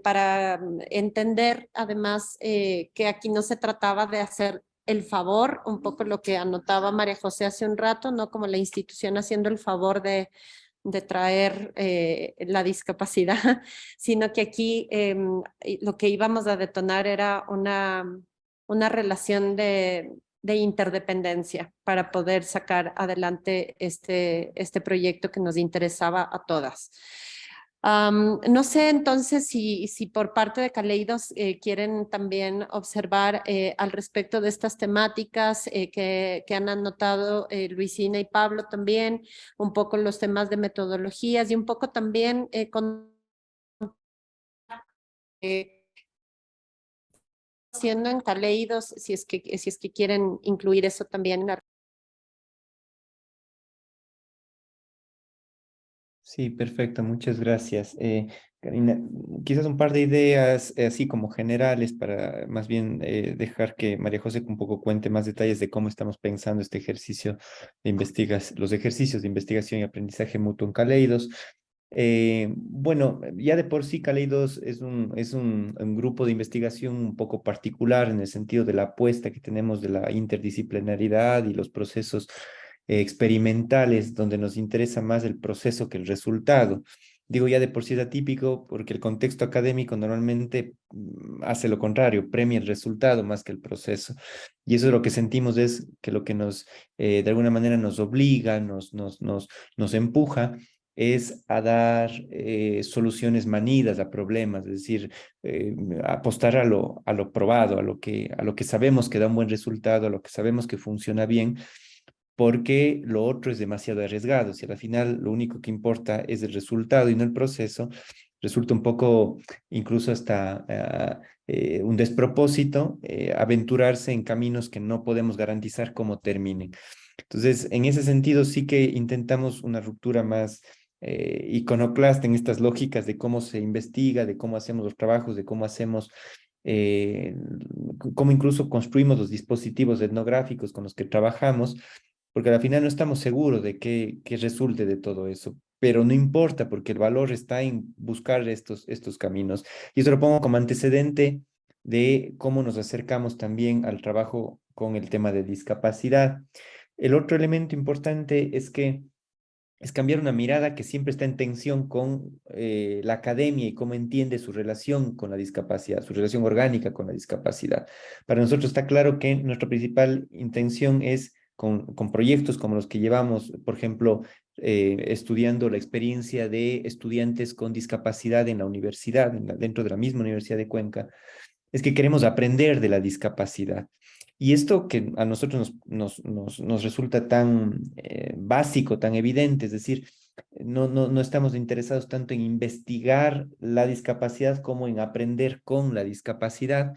Para entender además que aquí no se trataba de hacer el favor, un poco lo que anotaba María José hace un rato, ¿no? Como la institución haciendo el favor de traer la discapacidad, sino que aquí lo que íbamos a detonar era una relación de interdependencia para poder sacar adelante este proyecto que nos interesaba a todas. No sé entonces si por parte de Caleidos quieren también observar al respecto de estas temáticas que han anotado Luisina y Pablo también, un poco los temas de metodologías y un poco también haciendo en Caleidos, si es que quieren incluir eso también en la... Sí, perfecto, muchas gracias. Karina, quizás un par de ideas así como generales para más bien dejar que María José un poco cuente más detalles de cómo estamos pensando este ejercicio de los ejercicios de investigación y aprendizaje mutuo en Caleidos. Bueno, ya de por sí Caleidos es un grupo de investigación un poco particular en el sentido de la apuesta que tenemos de la interdisciplinaridad y los procesos experimentales donde nos interesa más el proceso que el resultado. Digo ya de por sí es atípico porque el contexto académico normalmente hace lo contrario, premia el resultado más que el proceso. Y eso es lo que sentimos es que lo que de alguna manera nos obliga, nos empuja es a dar soluciones manidas a problemas, es decir, apostar a lo probado, a lo que sabemos que da un buen resultado, a lo que sabemos que funciona bien, porque lo otro es demasiado arriesgado. Si al final lo único que importa es el resultado y no el proceso, resulta un poco, incluso hasta un despropósito, aventurarse en caminos que no podemos garantizar cómo terminen. Entonces, en ese sentido, sí que intentamos una ruptura más iconoclasta en estas lógicas de cómo se investiga, de cómo hacemos los trabajos, de cómo hacemos, cómo incluso construimos los dispositivos etnográficos con los que trabajamos, porque al final no estamos seguros de qué resulte de todo eso. Pero no importa, porque el valor está en buscar estos caminos. Y eso lo pongo como antecedente de cómo nos acercamos también al trabajo con el tema de discapacidad. El otro elemento importante es cambiar una mirada que siempre está en tensión con la academia y cómo entiende su relación con la discapacidad, su relación orgánica con la discapacidad. Para nosotros está claro que nuestra principal intención es con proyectos como los que llevamos, por ejemplo, estudiando la experiencia de estudiantes con discapacidad en la universidad, dentro de la misma Universidad de Cuenca, es que queremos aprender de la discapacidad. Y esto que a nosotros nos resulta tan básico, tan evidente, es decir, no estamos interesados tanto en investigar la discapacidad como en aprender con la discapacidad.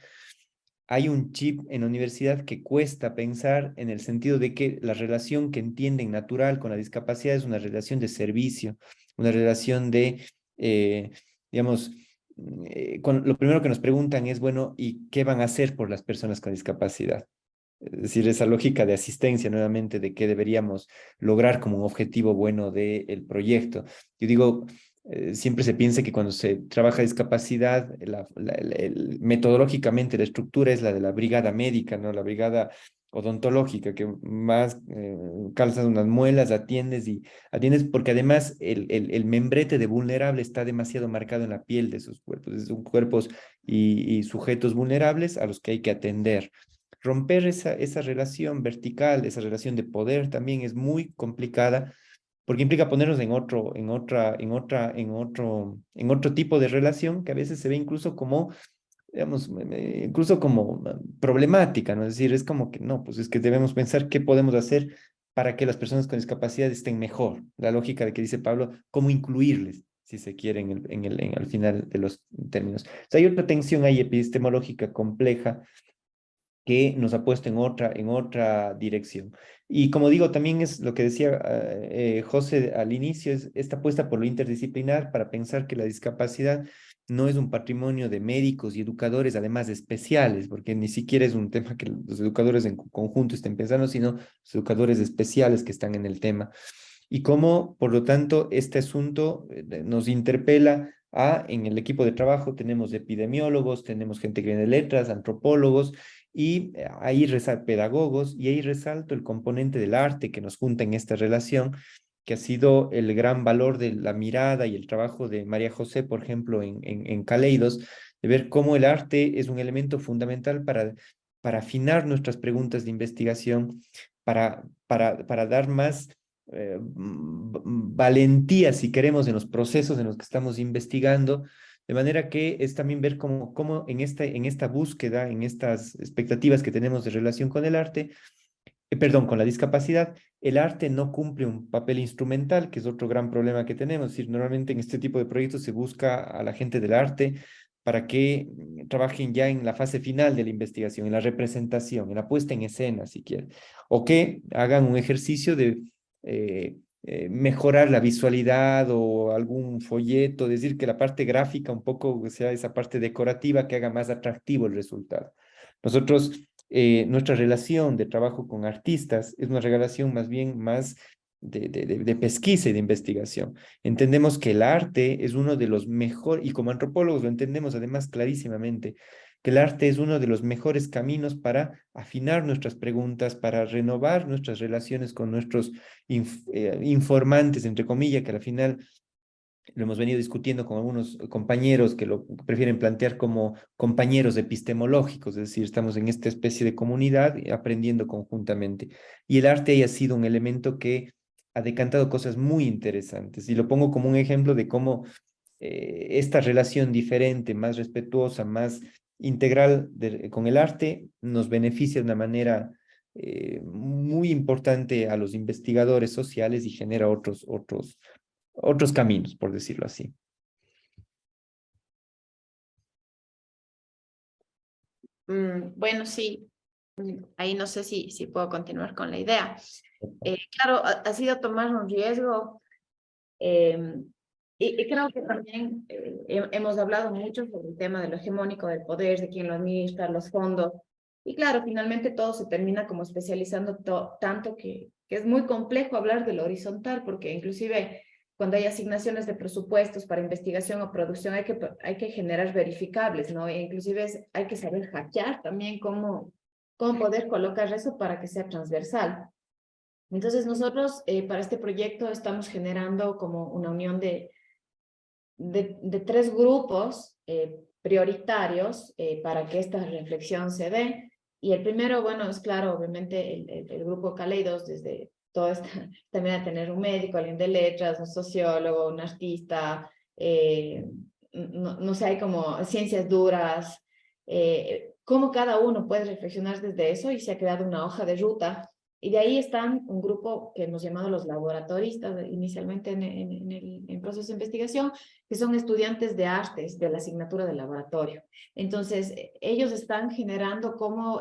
Hay un chip en la universidad que cuesta pensar en el sentido de que la relación que entienden natural con la discapacidad es una relación de servicio, una relación de, digamos, lo primero que nos preguntan es, bueno, ¿y qué van a hacer por las personas con discapacidad? Es decir, esa lógica de asistencia nuevamente de qué deberíamos lograr como un objetivo bueno del proyecto. Yo digo, siempre se piensa que cuando se trabaja discapacidad, metodológicamente la estructura es la de la brigada médica, ¿no? La brigada odontológica, que más calzas unas muelas, atiendes porque además el membrete de vulnerable está demasiado marcado en la piel de esos cuerpos. Son cuerpos y sujetos vulnerables a los que hay que atender. Romper esa relación vertical, esa relación de poder también es muy complicada porque implica ponernos en otro tipo de relación que a veces se ve incluso como, digamos, incluso como problemática, ¿no? Es decir, es como que no, pues es que debemos pensar qué podemos hacer para que las personas con discapacidad estén mejor. La lógica de que dice Pablo, cómo incluirles, si se quiere, al final de los términos. O sea, hay otra tensión ahí epistemológica compleja que nos ha puesto en otra dirección. Y como digo, también es lo que decía José al inicio, es esta apuesta por lo interdisciplinar para pensar que la discapacidad no es un patrimonio de médicos y educadores, además de especiales, porque ni siquiera es un tema que los educadores en conjunto estén pensando, sino los educadores especiales que están en el tema. Y cómo, por lo tanto, este asunto nos interpela en el equipo de trabajo tenemos epidemiólogos, tenemos gente que viene de letras, antropólogos, y ahí pedagogos, y ahí resalto el componente del arte que nos junta en esta relación, que ha sido el gran valor de la mirada y el trabajo de María José, por ejemplo, en Caleidos, de ver cómo el arte es un elemento fundamental para afinar nuestras preguntas de investigación, para dar más valentía, si queremos, en los procesos en los que estamos investigando, de manera que es también ver cómo en esta búsqueda, en estas expectativas que tenemos de relación con el arte, perdón, con la discapacidad, el arte no cumple un papel instrumental, que es otro gran problema que tenemos. Es decir, normalmente en este tipo de proyectos se busca a la gente del arte para que trabajen ya en la fase final de la investigación, en la representación, en la puesta en escena, si quieren, o que hagan un ejercicio de mejorar la visualidad o algún folleto, decir que la parte gráfica un poco sea esa parte decorativa que haga más atractivo el resultado. Nosotros, nuestra relación de trabajo con artistas es una relación más bien más de pesquisa y de investigación. Entendemos que el arte es uno de los mejores, y como antropólogos lo entendemos además clarísimamente, que el arte es uno de los mejores caminos para afinar nuestras preguntas, para renovar nuestras relaciones con nuestros informantes, entre comillas, que al final lo hemos venido discutiendo con algunos compañeros que lo prefieren plantear como compañeros epistemológicos, es decir, estamos en esta especie de comunidad aprendiendo conjuntamente. Y el arte ahí ha sido un elemento que ha decantado cosas muy interesantes. Y lo pongo como un ejemplo de cómo esta relación diferente, más respetuosa, más integral con el arte, nos beneficia de una manera muy importante a los investigadores sociales y genera otros caminos, por decirlo así. Bueno, sí, ahí no sé si puedo continuar con la idea. Claro, ha sido tomar un riesgo Y creo que también hemos hablado mucho sobre el tema de lo hegemónico del poder, de quién lo administra, los fondos. Y claro, finalmente todo se termina como especializando tanto que es muy complejo hablar de lo horizontal, porque inclusive cuando hay asignaciones de presupuestos para investigación o producción hay que generar verificables, ¿no? E inclusive hay que saber hackear también cómo poder colocar eso para que sea transversal. Entonces nosotros para este proyecto estamos generando como una unión de 3 grupos prioritarios para que esta reflexión se dé. Y el primero, bueno, es claro, obviamente el grupo Kaleidos, desde todo también a tener un médico, alguien de letras, un sociólogo, un artista, no sé, hay como ciencias duras, cómo cada uno puede reflexionar desde eso, y se ha creado una hoja de ruta. Y de ahí están un grupo que hemos llamado los laboratoristas, inicialmente en el proceso de investigación, que son estudiantes de artes de la asignatura de laboratorio. Entonces, ellos están generando cómo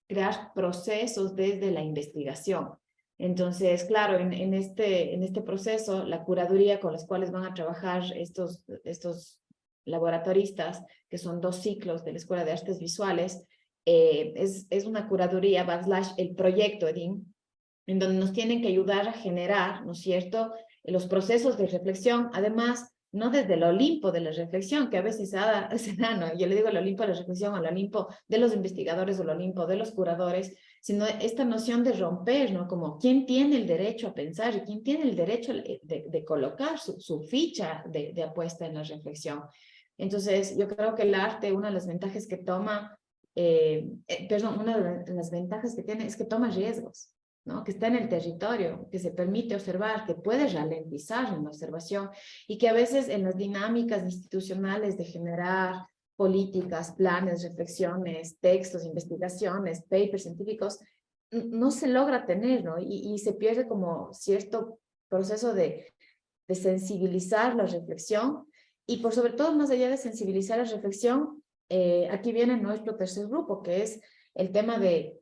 crear procesos desde la investigación. Entonces, claro, en este proceso, la curaduría con las cuales van a trabajar estos laboratoristas, que son 2 ciclos de la Escuela de Artes Visuales, es una curaduría / el proyecto EDIN, en donde nos tienen que ayudar a generar, ¿no es cierto?, los procesos de reflexión, además, no desde el Olimpo de la reflexión, que a veces se da, ¿no? Yo le digo el Olimpo de la reflexión, al Olimpo de los investigadores, o el Olimpo de los curadores, sino esta noción de romper, ¿no? Como quién tiene el derecho a pensar y quién tiene el derecho de colocar su ficha de apuesta en la reflexión. Entonces, yo creo que el arte, una de las ventajas que toma, una de las ventajas que tiene es que toma riesgos, ¿no? Que está en el territorio, que se permite observar, que puede ralentizar en la observación, y que a veces en las dinámicas institucionales de generar políticas, planes, reflexiones, textos, investigaciones, papers científicos, no se logra tener, ¿no? Y se pierde como cierto proceso de sensibilizar la reflexión, y por sobre todo, más allá de sensibilizar la reflexión, aquí viene nuestro tercer grupo, que es el tema de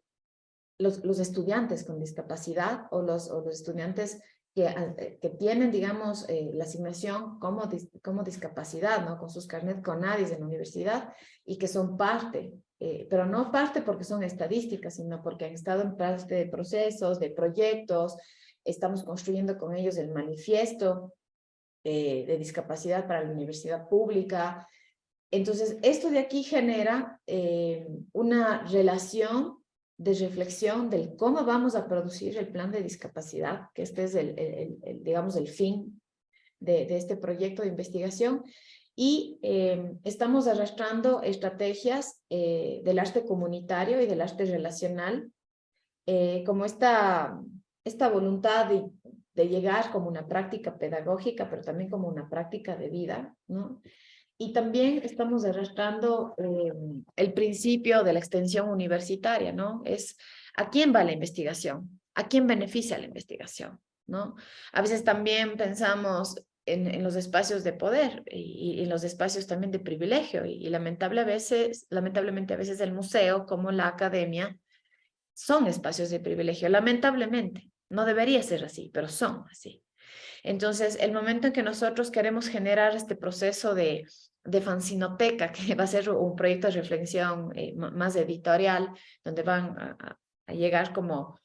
los estudiantes con discapacidad, o los estudiantes que tienen, digamos, la asignación como discapacidad, ¿no? Con sus carnet CONADIS en la universidad, y que son parte, pero no parte porque son estadísticas, sino porque han estado en parte de procesos, de proyectos. Estamos construyendo con ellos el manifiesto de discapacidad para la universidad pública. Entonces, esto de aquí genera una relación de reflexión del cómo vamos a producir el plan de discapacidad, que este es digamos, el fin de este proyecto de investigación. Y estamos arrastrando estrategias del arte comunitario y del arte relacional, como esta voluntad de llegar como una práctica pedagógica, pero también como una práctica de vida, ¿no? Y también estamos arrastrando el principio de la extensión universitaria, ¿no? Es ¿a quién va la investigación? ¿A quién beneficia la investigación? ¿No? A veces también pensamos en los espacios de poder y en los espacios también de privilegio, y lamentablemente a veces el museo, como la academia, son espacios de privilegio, lamentablemente. No debería ser así, pero son así. Entonces, el momento en que nosotros queremos generar este proceso de fanzinoteca, que va a ser un proyecto de reflexión más editorial, donde van a llegar como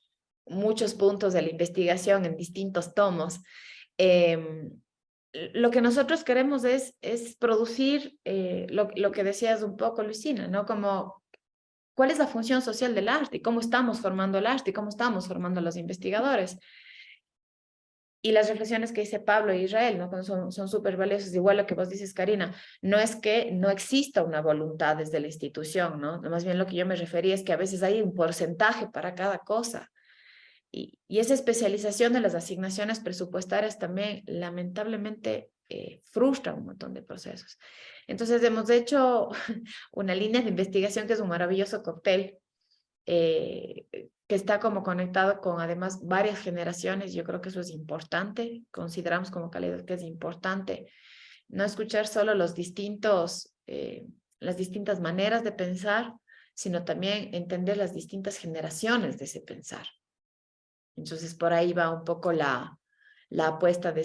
muchos puntos de la investigación en distintos tomos, lo que nosotros queremos es producir lo que decías un poco, Luisina, ¿no? Como ¿cuál es la función social del arte? ¿Cómo estamos formando el arte? ¿Cómo estamos formando a los investigadores? Y las reflexiones que dice Pablo e Israel, ¿no? Son súper valiosas. Igual lo que vos dices, Karina, no es que no exista una voluntad desde la institución, ¿no? Más bien lo que yo me refería es que a veces hay un porcentaje para cada cosa. Y esa especialización de las asignaciones presupuestarias también, lamentablemente, frustra un montón de procesos. Entonces, hemos hecho una línea de investigación que es un maravilloso cóctel, que está como conectado con además varias generaciones. Yo creo que eso es importante. Consideramos como Kaleidos que es importante no escuchar solo las distintas maneras de pensar, sino también entender las distintas generaciones de ese pensar. Entonces, por ahí va un poco la la apuesta de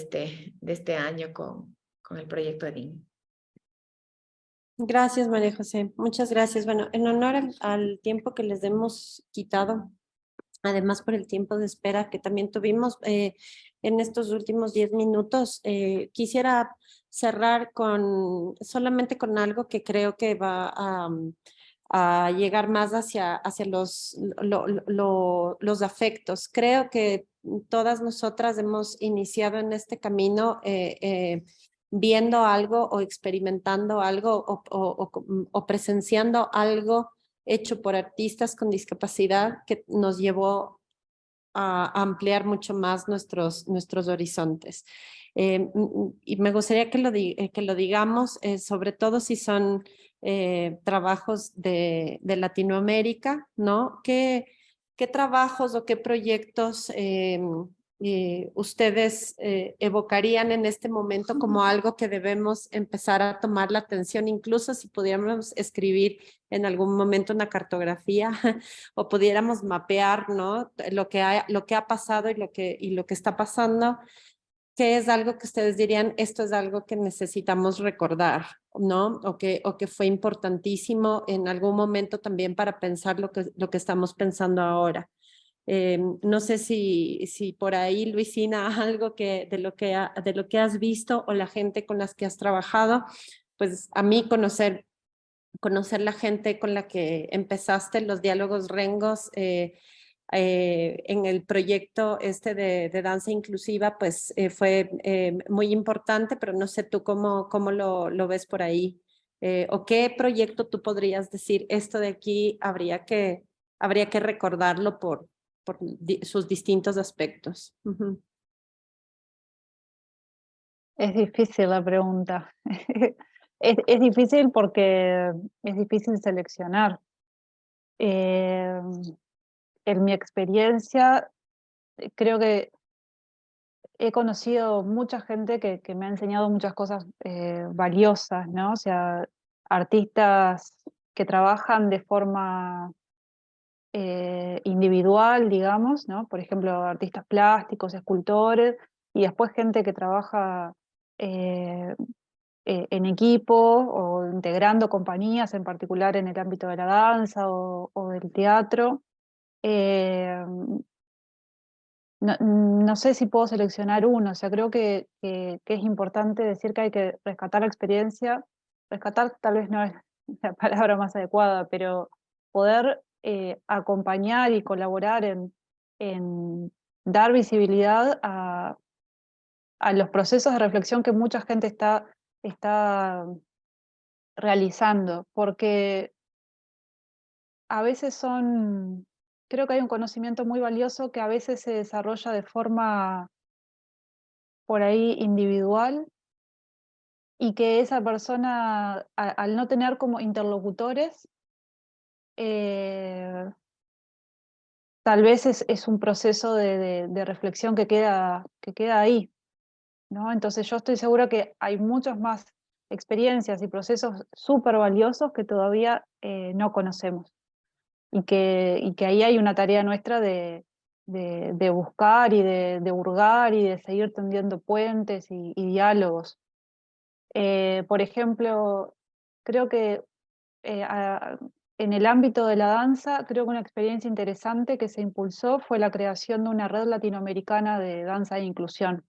este año con el proyecto EDIN. Gracias, María José. Muchas gracias. Bueno, en honor al tiempo que les hemos quitado, además por el tiempo de espera que también tuvimos en estos últimos 10 minutos, quisiera cerrar solamente con algo que creo que va a llegar más hacia los afectos. Creo que todas nosotras hemos iniciado en este camino viendo algo o experimentando algo o presenciando algo hecho por artistas con discapacidad que nos llevó a ampliar mucho más nuestros horizontes. Y me gustaría que lo digamos, sobre todo si son trabajos de Latinoamérica, ¿no? ¿Qué trabajos o qué proyectos ustedes evocarían en este momento como algo que debemos empezar a tomar la atención, incluso si pudiéramos escribir en algún momento una cartografía o pudiéramos mapear, ¿no? Lo que ha pasado y lo que está pasando? ¿Qué es algo que ustedes dirían, esto es algo que necesitamos recordar, ¿no? O que fue importantísimo en algún momento también para pensar lo que estamos pensando ahora? No sé si por ahí, Luisina, algo de lo que has visto o la gente con las que has trabajado, pues a mí conocer la gente con la que empezaste los diálogos Rengos en el proyecto de danza inclusiva, pues fue muy importante, pero no sé tú cómo lo ves por ahí. ¿O qué proyecto tú podrías decir, esto de aquí habría que recordarlo por sus distintos aspectos? Ujú. Es difícil la pregunta. Es difícil porque es difícil seleccionar. En mi experiencia, creo que he conocido mucha gente que me ha enseñado muchas cosas valiosas, ¿no? O sea, artistas que trabajan de forma individual, digamos, ¿no? Por ejemplo, artistas plásticos, escultores, y después gente que trabaja eh, en equipo o integrando compañías, en particular en el ámbito de la danza o del teatro. Eh, no sé si puedo seleccionar uno, o sea, creo que es importante decir que hay que rescatar la experiencia. Rescatar tal vez no es la palabra más adecuada, pero poder acompañar y colaborar en dar visibilidad a los procesos de reflexión que mucha gente está realizando, porque a veces creo que hay un conocimiento muy valioso que a veces se desarrolla de forma por ahí individual y que esa persona, al no tener como interlocutores, eh, tal vez es un proceso de reflexión que queda ahí, ¿no? Entonces yo estoy segura que hay muchas más experiencias y procesos súper valiosos que todavía no conocemos. Y que ahí hay una tarea nuestra de buscar y de hurgar y de seguir tendiendo puentes y diálogos. Por ejemplo, creo que en el ámbito de la danza, creo que una experiencia interesante que se impulsó fue la creación de una red latinoamericana de danza e inclusión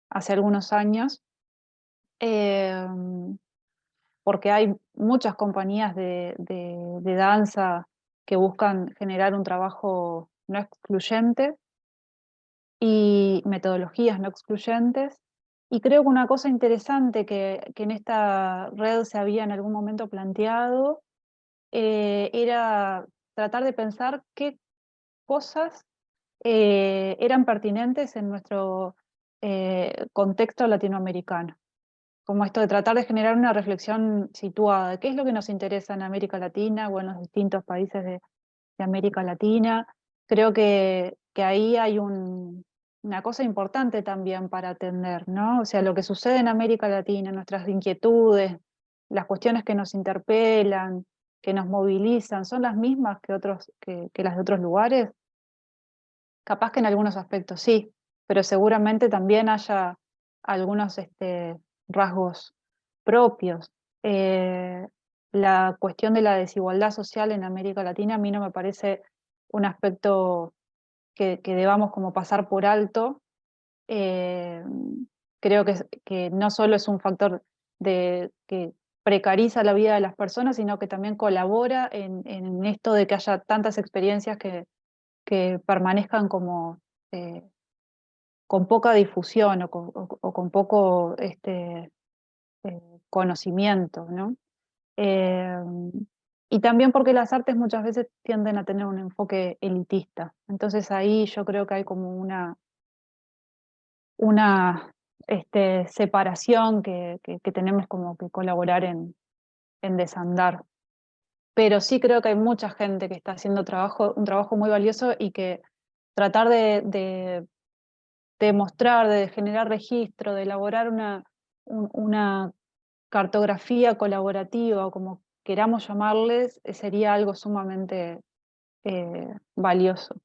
hace algunos años, eh, porque hay muchas compañías de danza que buscan generar un trabajo no excluyente y metodologías no excluyentes. Y creo que una cosa interesante que en esta red se había en algún momento planteado era tratar de pensar qué cosas eran pertinentes en nuestro contexto latinoamericano. Como esto de tratar de generar una reflexión situada. ¿Qué es lo que nos interesa en América Latina o en los distintos países de América Latina? Creo que ahí hay una cosa importante también para atender, ¿no? O sea, lo que sucede en América Latina, nuestras inquietudes, las cuestiones que nos interpelan, que nos movilizan, ¿son las mismas que las de otros lugares? Capaz que en algunos aspectos sí, pero seguramente también haya algunos rasgos propios. La cuestión de la desigualdad social en América Latina a mí no me parece un aspecto que debamos como pasar por alto. Creo que no solo es un factor que precariza la vida de las personas, sino que también colabora en esto de que haya tantas experiencias que permanezcan como con poca difusión o con poco conocimiento, ¿no? Y también porque las artes muchas veces tienden a tener un enfoque elitista. Entonces ahí yo creo que hay como una separación que tenemos como que colaborar en desandar. Pero sí creo que hay mucha gente que está haciendo un trabajo muy valioso y que tratar de mostrar, de generar registro, de elaborar una cartografía colaborativa o como queramos llamarles, sería algo sumamente valioso.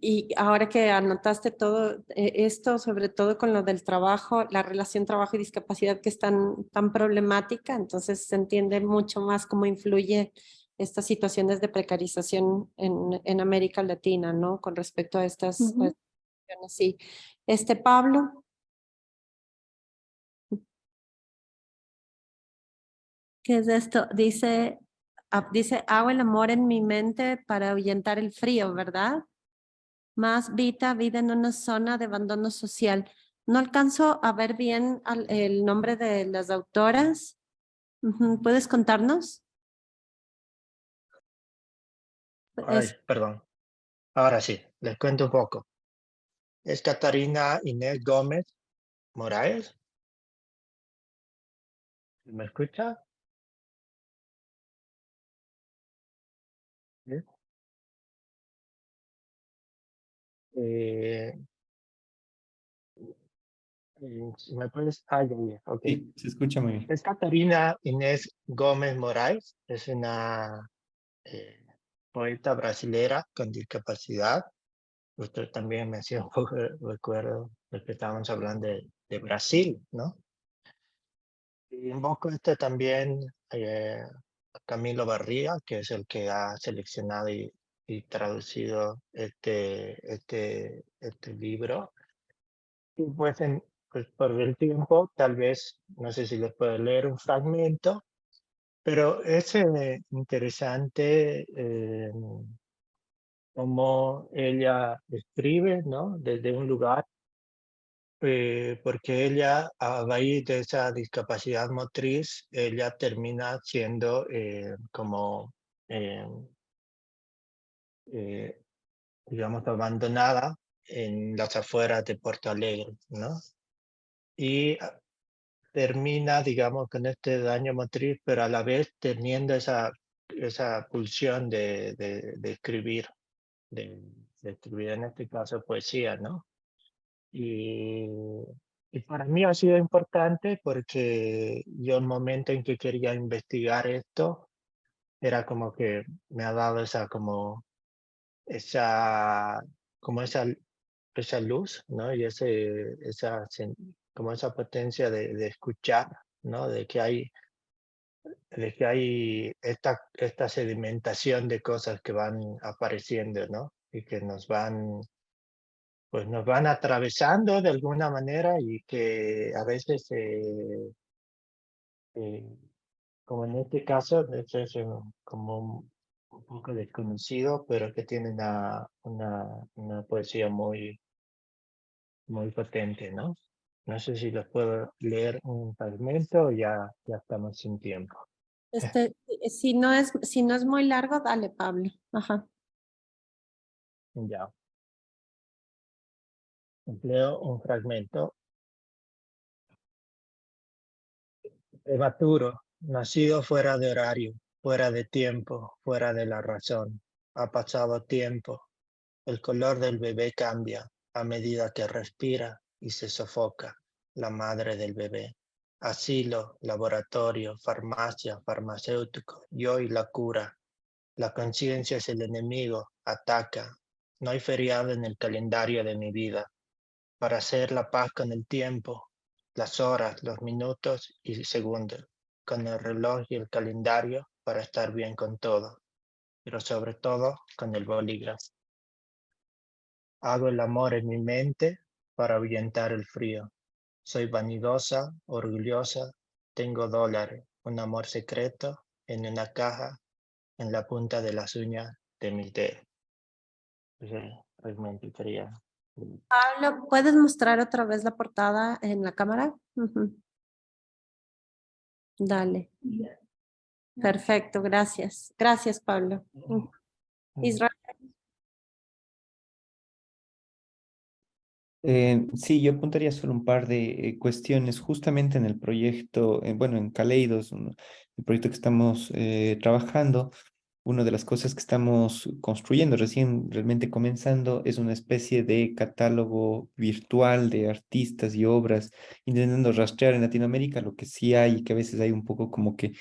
Y ahora que anotaste todo esto, sobre todo con lo del trabajo, la relación trabajo y discapacidad que es tan problemática, entonces se entiende mucho más cómo influye estas situaciones de precarización en América Latina, ¿no? Con respecto a estas cuestiones. Sí. Pablo. ¿Qué es esto? Dice, hago el amor en mi mente para ahuyentar el frío, ¿verdad? Más vida en una zona de abandono social. No alcanzo a ver bien el nombre de las autoras. ¿Puedes contarnos? Ay, perdón. Ahora sí, les cuento un poco. Es Catarina Inés Gómez Moraes. ¿Me escucha? ¿Sí? Eh, ¿Me puedes? Ah, ya, ok. Sí, se escucha muy bien. Es Catarina Inés Gómez Moraes. Es una poeta brasilera con discapacidad. Usted también me hacía un poco de recuerdo de que estábamos hablando de Brasil, ¿no? Y invoco también a Camilo Barría, que es el que ha seleccionado y traducido este libro. Y pues, pues por el tiempo, tal vez, no sé si les puedo leer un fragmento, pero es interesante cómo ella escribe, ¿no? Desde un lugar porque ella, a raíz de esa discapacidad motriz, ella termina siendo como, eh, eh, digamos, abandonada en las afueras de Porto Alegre, ¿no? Y termina, digamos, con este daño motriz, pero a la vez teniendo esa pulsión de escribir, de escribir en este caso poesía, ¿no? Y, y para mí ha sido importante porque yo el momento en que quería investigar esto, era como que me ha dado esa, como esa luz, ¿no? Y como esa potencia de escuchar, ¿no? De que hay esta sedimentación de cosas que van apareciendo, ¿no? Y que pues nos van atravesando de alguna manera y que a veces, eh, como en este caso, eso es como un poco desconocido, pero que tiene una poesía muy potente, ¿no? No sé si les puedo leer un fragmento o ya estamos sin tiempo. Si no es muy largo, dale, Pablo. Ajá. Ya. Leo un fragmento. Prematuro, nacido fuera de horario, fuera de tiempo, fuera de la razón. Ha pasado tiempo. El color del bebé cambia a medida que respira y se sofoca la madre del bebé. Asilo, laboratorio, farmacia, farmacéutico y hoy la cura. La conciencia es el enemigo, ataca No hay feriado en el calendario de mi vida para hacer la paz con el tiempo, las horas, los minutos y segundos, con el reloj y el calendario para estar bien con todo, pero sobre todo con el bolígrafo. Hago el amor en mi mente para ahuyentar el frío. Soy vanidosa, orgullosa, tengo dólares, un amor secreto en una caja en la punta de las uñas de mis dedos. Realmente quería. Pablo, ¿puedes mostrar otra vez la portada en la cámara? Ujú. Dale. Perfecto, gracias. Gracias, Pablo. Israel. Sí, yo apuntaría solo un par de cuestiones justamente en el proyecto, bueno, en Kaleidos, el proyecto que estamos trabajando. Una de las cosas que estamos construyendo, recién realmente comenzando, es una especie de catálogo virtual de artistas y obras, intentando rastrear en Latinoamérica lo que sí hay y que a veces hay un poco como que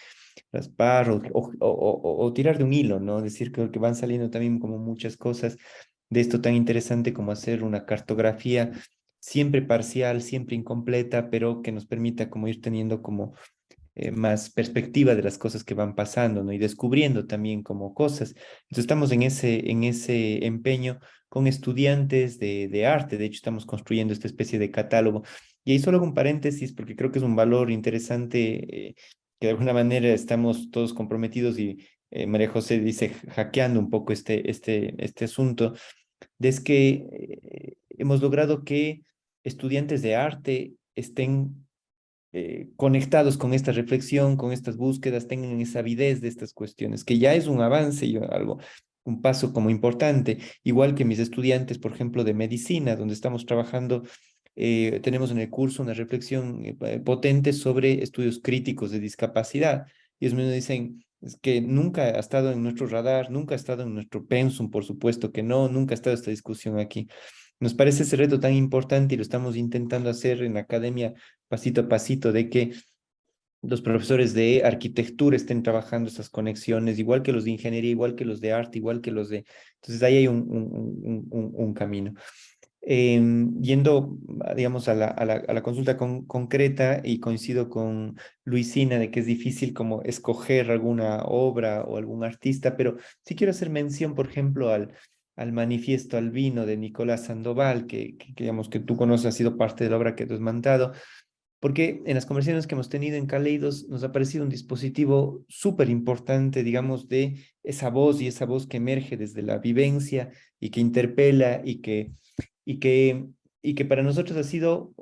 raspar o tirar de un hilo, ¿no? Es decir, que van saliendo también como muchas cosas de esto tan interesante como hacer una cartografía siempre parcial, siempre incompleta, pero que nos permita como ir teniendo como más perspectiva de las cosas que van pasando, ¿no? Y descubriendo también como cosas. Entonces estamos en ese empeño con estudiantes de arte. De hecho, estamos construyendo esta especie de catálogo. Y ahí solo hago un paréntesis porque creo que es un valor interesante que de alguna manera estamos todos comprometidos y María José dice hackeando un poco este asunto, de es que hemos logrado que estudiantes de arte estén conectados con esta reflexión, con estas búsquedas, tengan esa avidez de estas cuestiones, que ya es un avance y algo, un paso como importante, igual que mis estudiantes, por ejemplo, de medicina, donde estamos trabajando, tenemos en el curso una reflexión potente sobre estudios críticos de discapacidad, y ellos me dicen, es que nunca ha estado en nuestro radar, nunca ha estado en nuestro pensum, por supuesto que no, nunca ha estado esta discusión aquí. Nos parece ese reto tan importante y lo estamos intentando hacer en la academia pasito a pasito, de que los profesores de arquitectura estén trabajando estas conexiones, igual que los de ingeniería, igual que los de arte, igual que los de... Entonces ahí hay un camino. Yendo, digamos, a la consulta concreta, y coincido con Luisina de que es difícil como escoger alguna obra o algún artista, pero sí quiero hacer mención, por ejemplo, al Manifiesto Albino de Nicolás Sandoval, digamos que tú conoces, ha sido parte de la obra que tú has mandado, porque en las conversaciones que hemos tenido en Kaleidos nos ha parecido un dispositivo súper importante, digamos, de esa voz y esa voz que emerge desde la vivencia y que interpela y que, y que para nosotros ha sido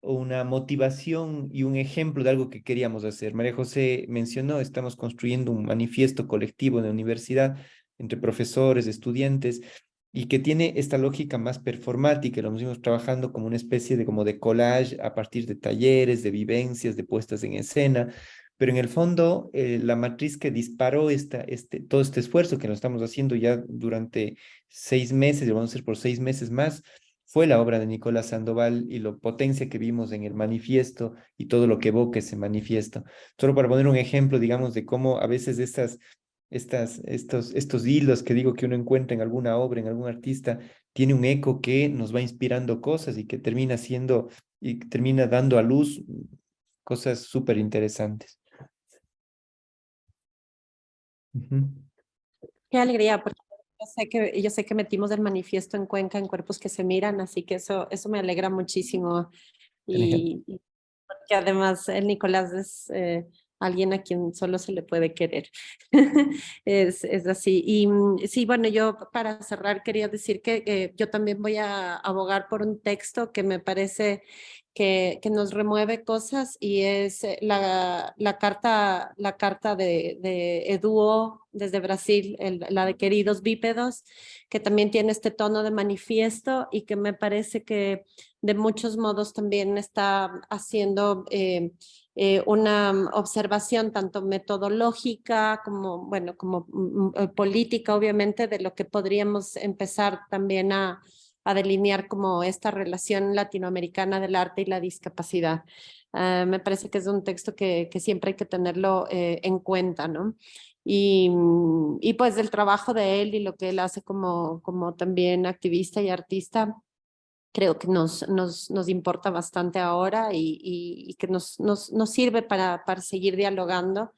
una motivación y un ejemplo de algo que queríamos hacer. María José mencionó, estamos construyendo un manifiesto colectivo en la universidad entre profesores, estudiantes, y que tiene esta lógica más performática. Lo hemos trabajando como una especie de, como de collage a partir de talleres, de vivencias, de puestas en escena, pero en el fondo la matriz que disparó todo este esfuerzo que nos estamos haciendo ya durante 6 meses, y lo vamos a hacer por 6 meses más, fue la obra de Nicolás Sandoval y la potencia que vimos en el manifiesto y todo lo que evoca ese manifiesto. Solo para poner un ejemplo, digamos, de cómo a veces estos hilos que digo que uno encuentra en alguna obra, en algún artista, tiene un eco que nos va inspirando cosas y que termina siendo y termina dando a luz cosas súper interesantes. Qué alegría, porque yo sé que metimos el manifiesto en Cuenca en Cuerpos que se miran, así que eso me alegra muchísimo. Y porque además el Nicolás es alguien a quien solo se le puede querer. Es así. Y sí, bueno, yo para cerrar quería decir que yo también voy a abogar por un texto que me parece que nos remueve cosas, y es la carta de Eduo desde Brasil, la de Queridos Bípedos, que también tiene este tono de manifiesto y que me parece que de muchos modos también está haciendo una observación tanto metodológica como, bueno, como política, obviamente, de lo que podríamos empezar también a delinear como esta relación latinoamericana del arte y la discapacidad. Me parece que es un texto que siempre hay que tenerlo en cuenta, ¿no? y pues del trabajo de él y lo que él hace como también activista y artista, creo que nos importa bastante ahora y que nos sirve para seguir dialogando.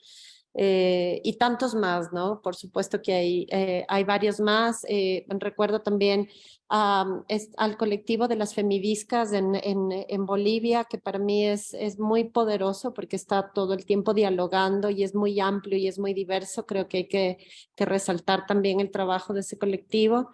Y tantos más, ¿no? Por supuesto que hay varios más. Recuerdo también al colectivo de las feministas en Bolivia, que para mí es muy poderoso porque está todo el tiempo dialogando y es muy amplio y es muy diverso. Creo que hay que resaltar también el trabajo de ese colectivo.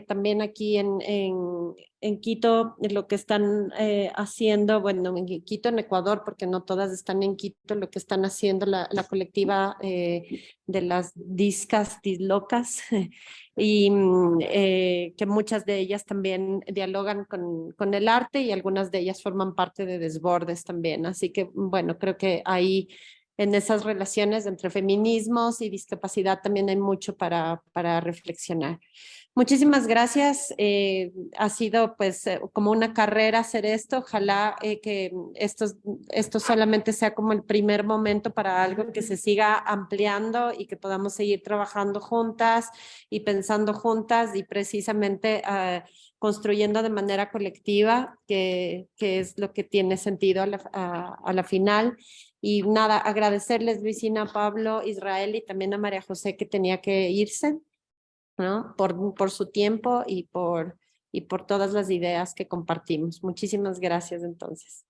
También aquí en Quito, lo que están haciendo, bueno, en Quito, en Ecuador, porque no todas están en Quito, lo que están haciendo la colectiva de las discas, dislocas, y que muchas de ellas también dialogan con el arte y algunas de ellas forman parte de Desbordes también. Así que, bueno, creo que ahí en esas relaciones entre feminismos y discapacidad también hay mucho para reflexionar. Muchísimas gracias. Ha sido pues como una carrera hacer esto. Ojalá que esto solamente sea como el primer momento para algo que se siga ampliando y que podamos seguir trabajando juntas y pensando juntas y precisamente construyendo de manera colectiva, que es lo que tiene sentido a la final. Y nada, agradecerles, Luisina, Pablo, Israel y también a María José, que tenía que irse, ¿no? Por su tiempo y por todas las ideas que compartimos. Muchísimas gracias entonces.